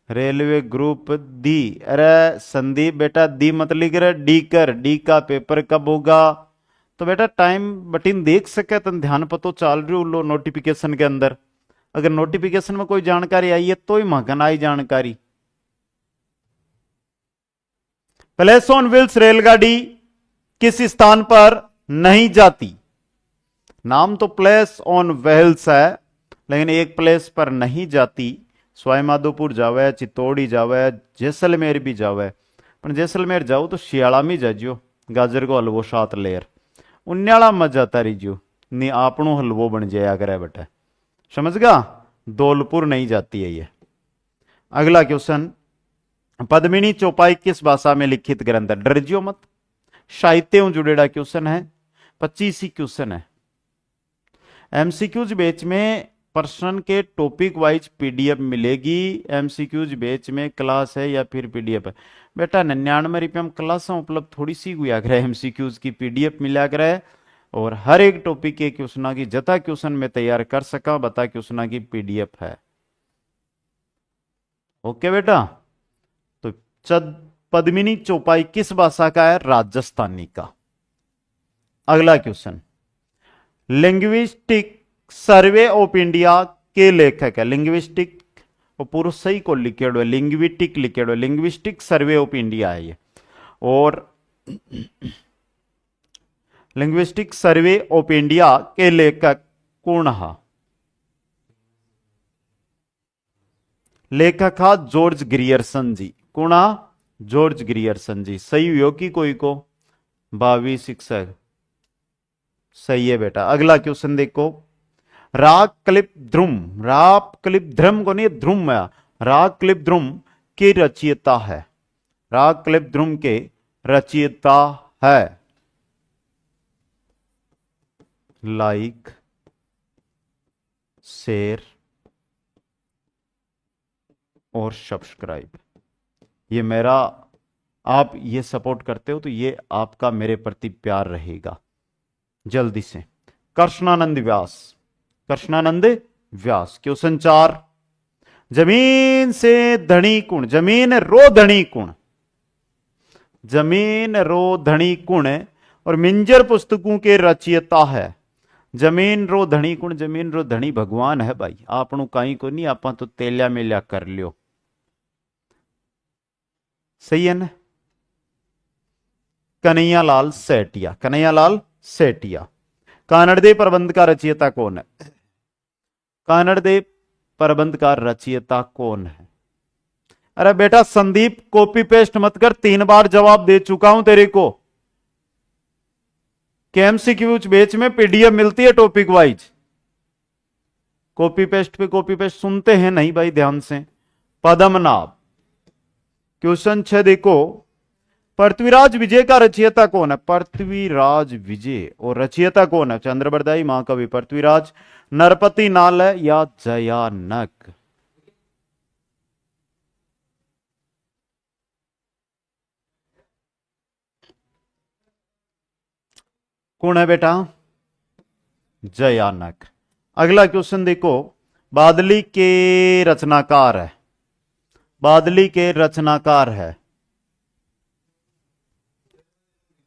Railway group D, अरे संदीप बेटा डी मत लिख रहे, डी कर, डी का पेपर कब होगा? तो बेटा टाइम बटिन देख सके तो ध्यान पतो चाल रही लो नोटिफिकेशन के अंदर। अगर नोटिफिकेशन में कोई जानकारी आई है तो ही मगन आई जानकारी। प्लेस ऑन व्हील्स रेलगाड़ी किस स्थान पर नहीं जाती? नाम तो प्लेस ऑन व्हील्स है, लेकिन एक प्लेस पर नहीं जाती। सवाई माधोपुर जावे, चित्तौड़ी जावे, जैसलमेर भी जावे, पर जैसलमेर जाओ तो शियाला में जाजो, गाजर को हलवो सात लेयर उन्याला मत जाता रहीजो, नहीं आपनो हलवो बन जाया करे बेटा, समझ गा। धौलपुर नहीं जाती है ये। अगला क्वेश्चन, पद्मिनी चौपाई किस भाषा में लिखित ग्रंथ है? डरजियो मत, साहित्य जुड़ेड़ा क्वेश्चन है, 25 ही क्वेश्चन है। एमसीक्यूज बेच में प्रश्न के टॉपिक वाइज पीडीएफ मिलेगी। एमसीक्यूज बेच में क्लास है या फिर पीडीएफ है? बेटा 99 रुपये में क्लास उपलब्ध थोड़ी सी हुआ करे, एमसीक्यूज की पीडीएफ मिला करे, और हर एक टॉपिक के क्वेश्चन की जता क्वेश्चन में तैयार कर सका, बता क्वेश्चन की पीडीएफ है। ओके बेटा। तो पद्मिनी चौपाई किस भाषा का है? राजस्थानी का। अगला question, linguistic survey of India के लेखक है? लिंग्विस्टिक और पूरा सही को लिखेड़ो है, लिंग्विस्टिक लिखेड़ो, लिंग्विस्टिक सर्वे ऑफ इंडिया है ये। और लिंग्विस्टिक सर्वे ऑफ इंडिया के लेखक कौन है? लेखक हा जॉर्ज ग्रियर्सन जी। कौन? जॉर्ज ग्रियर्सन जी। सही हुई कि कोई को? 22 शिक्षक सही है बेटा। अगला क्वेश्चन देखो, राग क्लिप ध्रुम, राग क्लिप ध्रुम को नहीं, ध्रुम है, राग क्लिप ध्रुम के रचयिता है? राग क्लिप ध्रुम के रचयिता है? लाइक, शेयर और सब्सक्राइब, ये मेरा, आप ये सपोर्ट करते हो तो ये आपका मेरे प्रति प्यार रहेगा। जल्दी से, कृष्णानंद व्यास, कृष्णानंद व्यास। क्वेश्चन 4, जमीन से धनी कुण, जमीन रो धनी कुण, जमीन रो धनी कुण और मिंजर पुस्तकों के रचयिता है? जमीन रो धनी कुण, जमीन रो धनी भगवान है भाई, आपनु कहीं को नहीं, आप तो तेलिया मेलिया कर लियो। सही है ना? कन्हैयालाल सेठिया, कन्हैयालाल सेठिया। कानड़देव प्रबंध का रचयिता कौन है? कानड़देव प्रबंध का रचयिता कौन है? अरे बेटा संदीप कॉपी पेस्ट मत कर, 3 बार जवाब दे चुका हूं तेरे को। एमसीक्यूज बेच में पीडीएफ मिलती है टॉपिक वाइज, कॉपी पेस्ट पे कॉपी पेस्ट सुनते हैं नहीं भाई, ध्यान से। पद्मनाभ। क्वेश्चन 6 देखो, पृथ्वीराज विजय का रचयिता कौन है? पृथ्वीराज विजय और रचयिता कौन है? चंद्रबरदाई महाकवि पृथ्वीराज, नरपति नाल या जयानक? कौन है बेटा? जयानक। अगला क्वेश्चन देखो, बादली के रचनाकार है, बादली के रचनाकार है,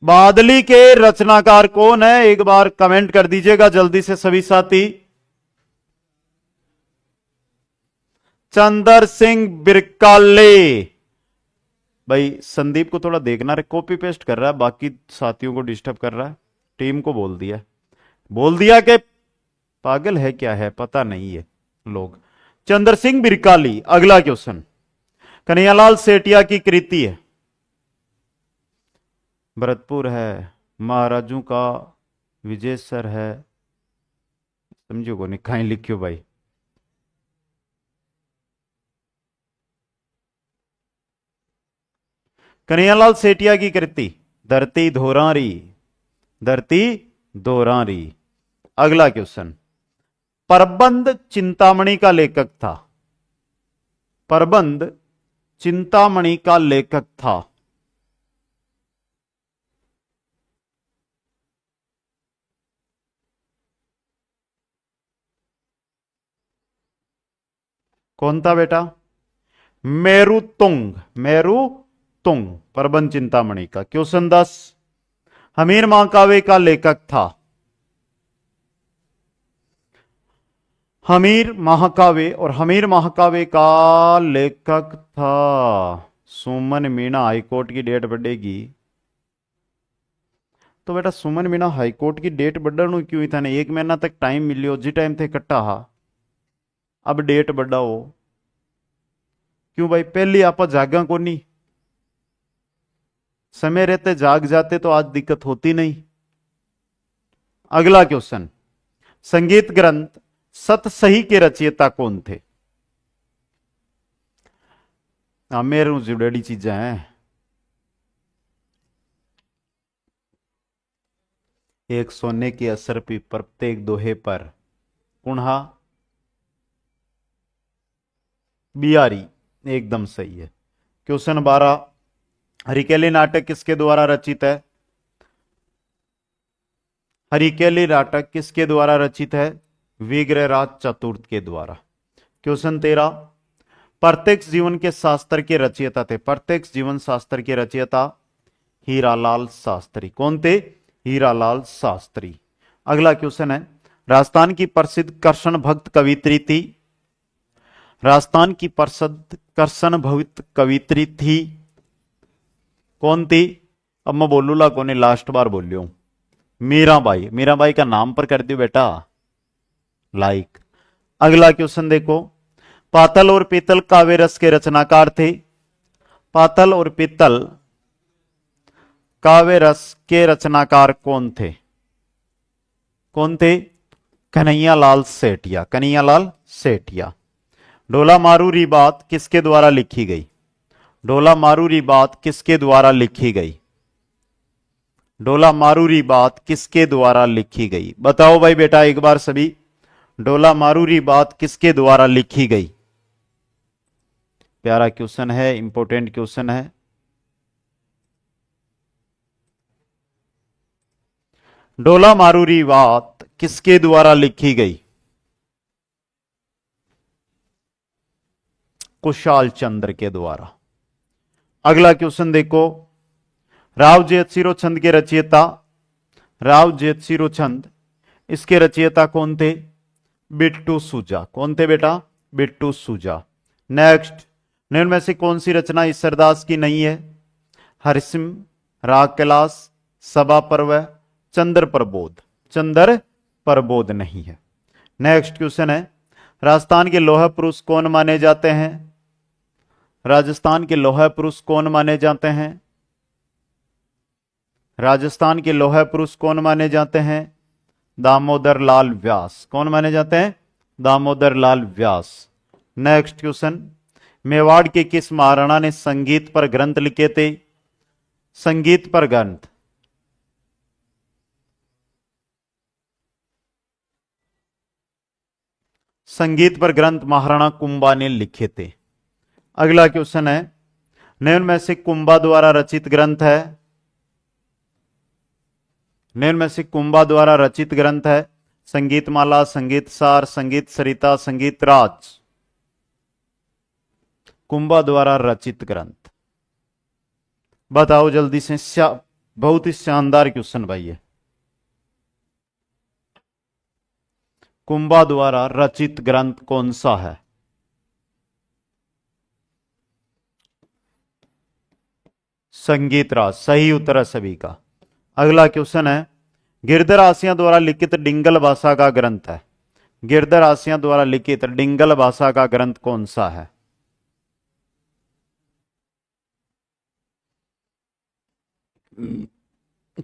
बादली के रचनाकार कौन है? एक बार कमेंट कर दीजिएगा जल्दी से सभी साथी। चंद्र सिंह बिरकाले। भाई संदीप को थोड़ा देखना रे, कॉपी पेस्ट कर रहा है, बाकी साथियों को डिस्टर्ब कर रहा है। टीम को बोल दिया कि पागल है क्या है, पता नहीं है लोग। चंद्र सिंह बिरकाली। अगला क्वेश्चन, कन्हैयालाल सेठिया की कृति है? भरतपुर है, महाराजू का विजय सर है, समझो को नहीं, कहीं लिखियो भाई। कन्हैयालाल सेठिया की कृति धरती धोरारी, धरती धोरारी। अगला क्वेश्चन, प्रबंध चिंतामणि का लेखक था? प्रबंध चिंतामणि का लेखक था? कौन था बेटा? मेरुतुंग, मेरुतुंग प्रबंध चिंतामणि का। क्वेश्चन 10, हमीर महाकाव्य का लेखक था? हमीर महाकाव्य और हमीर महाकाव्य का लेखक था सुमन मीणा। हाईकोर्ट की डेट बढ़ेगी तो बेटा सुमन मीणा हाईकोर्ट की डेट बढ़ने क्यों था? 1 महीना तक टाइम मिलियो, जी टाइम थे कट्टा हा। अब डेट बड़ा हो। क्यों भाई, पहले आप जागा को नहीं, समय रहते जाग जाते तो आज दिक्कत होती नहीं। अगला क्वेश्चन, संगीत ग्रंथ सतसही के रचयिता कौन थे? मेरे जुड़ेली चीजें हैं। एक सोने की असर पे प्रत्येक दोहे पर कुण्हा बिहारी, एकदम सही है। क्वेश्चन 12, हरिकेली नाटक किसके द्वारा रचित है? हरिकेली नाटक किसके द्वारा रचित है? विग्रहराज चतुर्थ के द्वारा। क्वेश्चन 13, प्रत्यक्ष जीवन के शास्त्र के रचयिता थे? प्रत्यक्ष जीवन शास्त्र के रचयिता हीरालाल शास्त्री। कौन थे? हीरालाल शास्त्री। अगला क्वेश्चन है, राजस्थान की प्रसिद्ध कृष्ण भक्त कवित्री थी? राजस्थान की प्रसिद्ध कृष्ण भक्त कवित्री थी कौन थी? अब मैं बोलूला कौन, लास्ट बार बोलियो, मीराबाई। मीराबाई का नाम पर कर दियो बेटा लाइक। अगला क्वेश्चन देखो, पातल और पीतल काव्य रस के रचनाकार थे? पातल और पीतल काव्य रस के रचनाकार कौन थे? कौन थे? कन्हैयालाल सेठिया। कन्हैयालाल सेठिया। ढोला मारूरी बात किसके द्वारा लिखी गई? ढोला मारूरी बात किसके द्वारा लिखी गई? ढोला मारूरी बात किसके द्वारा लिखी गई? बताओ भाई बेटा एक बार सभी, ढोला मारूरी बात किसके द्वारा लिखी गई? प्यारा क्वेश्चन है, इंपॉर्टेंट क्वेश्चन है। ढोला मारूरी बात किसके द्वारा लिखी गई? कुशाल चंद्र के द्वारा। अगला क्वेश्चन देखो, राव जेतसिरो छंद के रचयिता? राव जेतसिरो छंद, इसके रचयिता कौन थे? बिट्टू सुजा। कौन थे बेटा? बिट्टू सुजा। नेक्स्ट, निम्न में से कौन सी रचना ईश्वरदास की नहीं है? हरिसिम, राग कैलाश, सभा पर्व, चंद्र प्रबोध। चंद्र प्रबोध नहीं है। नेक्स्ट क्वेश्चन है, राजस्थान के लौह पुरुष कौन माने जाते हैं? राजस्थान के लौह पुरुष कौन माने जाते हैं? राजस्थान के लौह पुरुष कौन माने जाते हैं? दामोदर लाल व्यास। कौन माने जाते हैं? दामोदर लाल व्यास। नेक्स्ट क्वेश्चन, मेवाड़ के किस महाराणा ने संगीत पर ग्रंथ लिखे थे? संगीत पर ग्रंथ, संगीत पर ग्रंथ महाराणा कुंभा ने लिखे थे। अगला क्वेश्चन है, निम्न में से कुंभा द्वारा रचित ग्रंथ है? निम्न में से कुंभा द्वारा रचित ग्रंथ है संगीतमाला, संगीत सार, संगीत सरिता, संगीत राज। कुंभा द्वारा रचित ग्रंथ बताओ जल्दी से। बहुत ही शानदार क्वेश्चन भाई है। कुंभा द्वारा रचित ग्रंथ कौन सा है? संगीत राज। सही उत्तर है सभी का। अगला क्वेश्चन है, गिरधर आसिया द्वारा लिखित डिंगल भाषा का ग्रंथ है? गिरधर आसिया द्वारा लिखित डिंगल भाषा का ग्रंथ कौन सा है?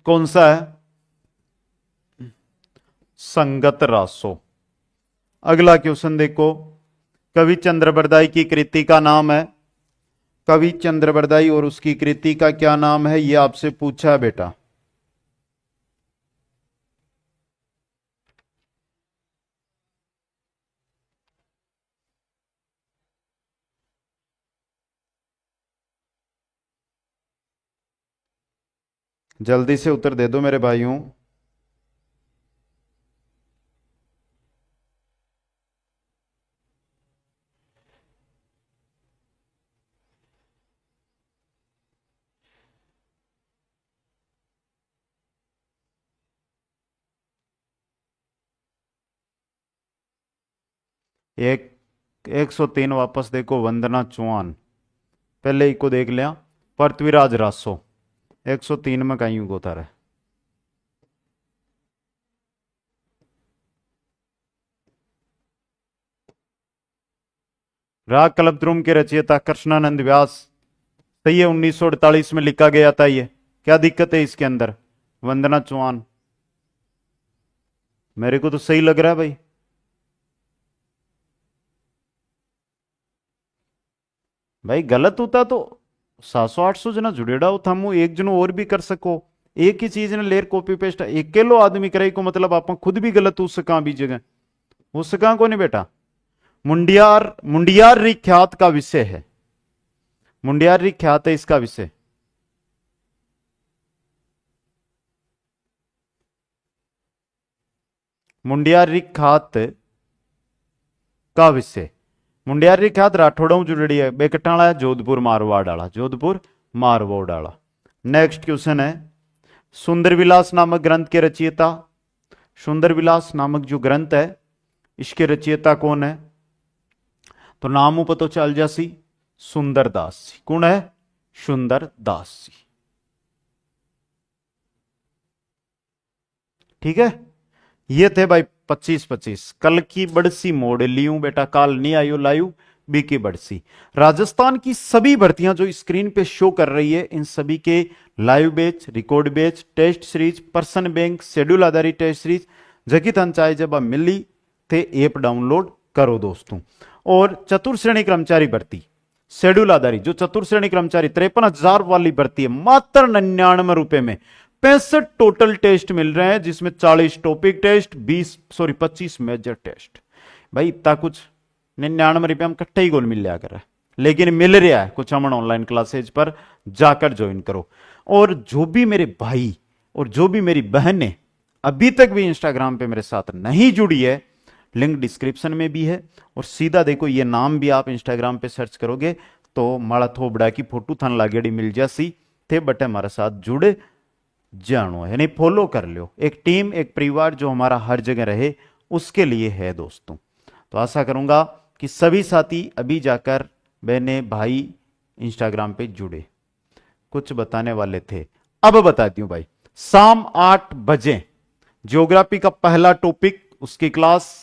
कौन सा है? संगत रासो। अगला क्वेश्चन देखो, कवि चंद्रबरदाई की कृति का नाम है? कवि चंद्रबरदाई और उसकी कृति का क्या नाम है, यह आपसे पूछा है बेटा। जल्दी से उत्तर दे दो मेरे भाइयों। एक 103 वापस देखो, वंदना चौहान। पहले एक को देख लिया, पृथ्वीराज रासो। 103 में कहीं होता रहे। राग कल्पद्रुम के रचयिता कृष्णानंद व्यास। सही है, 1948 में लिखा गया था ये। क्या दिक्कत है इसके अंदर? वंदना चौहान, मेरे को तो सही लग रहा है भाई। भाई गलत होता तो 700-800 जना जुड़ेड़ा हो, हम एक जनो और भी कर सको। एक ही चीज ने लेर कॉपी पेस्ट अकेलो आदमी करे को मतलब आप खुद भी गलत हो सका भी जगह हो सका को नहीं बेटा। मुंडियार, मुंडियार री ख्यात का विषय है, मुंडियार री ख्यात है इसका विषय। मुंडियार री ख्यात का विषय, मुंडियार री ख्यात राठौड़ों जुड़ड़ी है बेकटाला जोधपुर मारवाड़ वाला, जोधपुर मारवाड़ वाला। नेक्स्ट क्वेश्चन है, सुंदर विलास नामक ग्रंथ के रचयिता, सुंदर विलास नामक जो ग्रंथ है इसके रचयिता कौन है? तो नाम पतो चल जासी, सुंदर दास जी। कौन है? सुंदर दास जी। ठीक है, ये थे भाई 25-25। कल की बड़सी मोड़ लियूं बेटा, काल नहीं आयु लायू बी की बड़सी। राजस्थान की सभी भर्तियां जो स्क्रीन पे शो कर रही है, इन सभी के live batch, record batch, test series, person bank, schedule आधारित टेस्ट सीरीज जकी तन चाहे जब आप मिली थे ऐप डाउनलोड करो दोस्तों। और चतुर्श्रेणी कर्मचारी भर्ती शेड्यूल आधारित, जो चतुर्श्रेणी कर्मचारी 53,000 वाली भर्ती है, मात्र 99 रुपए में 65 टोटल टेस्ट मिल रहे हैं, जिसमें 40 टॉपिक टेस्ट, 25 मेजर टेस्ट। भाई इतना कुछ 99 रुपये में कट्ठा ही गोल मिल लिया कर रहा है, लेकिन मिल रहा है कुछ अमन ऑनलाइन क्लासेज पर जाकर ज्वाइन करो। और जो भी मेरे भाई और जो भी मेरी बहनें अभी तक भी इंस्टाग्राम पे मेरे साथ नहीं जुड़ी है, लिंक डिस्क्रिप्शन में भी है। और सीधा देखो ये नाम भी आप इंस्टाग्राम पे सर्च करोगे तो माड़ा थोबड़ा की फोटो थन लागेड़ी मिल जासी थे, बट हमारे साथ जुड़े जानो है, यानी फॉलो कर लो। एक टीम, एक परिवार जो हमारा हर जगह रहे, उसके लिए है दोस्तों। तो आशा करूंगा कि सभी साथी अभी जाकर बहने भाई इंस्टाग्राम पे जुड़े। कुछ बताने वाले थे, अब बताती हूं भाई। शाम 8 बजे ज्योग्राफी का पहला टॉपिक, उसकी क्लास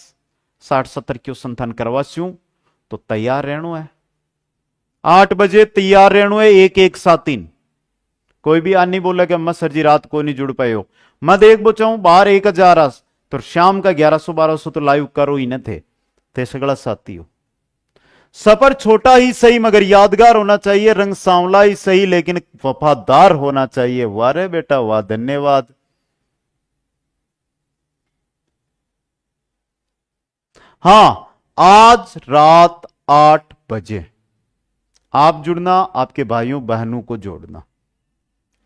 60-70 क्वेश्चन थन करवास्यू, तो तैयार रहना है। 8 बजे तैयार रहना है, एक साथ 3। कोई भी आ नहीं बोला कि अम्मा सर जी रात को नहीं जुड़ पाए हो। मैं देख बचाऊं बाहर 1000 तो शाम का 1100-1200 तो लाइव करो ही न थे सगड़ा साथी हो। सफर छोटा ही सही मगर यादगार होना चाहिए, रंग सांवला ही सही लेकिन वफादार होना चाहिए। वाह रे बेटा वाह, धन्यवाद। हां, आज रात 8 बजे आप जुड़ना, आपके भाइयों बहनों को जोड़ना,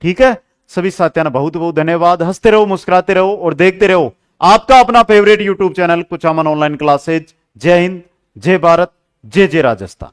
ठीक है। सभी साथियों ने बहुत बहुत धन्यवाद। हंसते रहो, मुस्कुराते रहो और देखते रहो आपका अपना फेवरेट यूट्यूब चैनल कुछ अमन ऑनलाइन क्लासेज। जय हिंद, जय भारत, जय जय राजस्थान।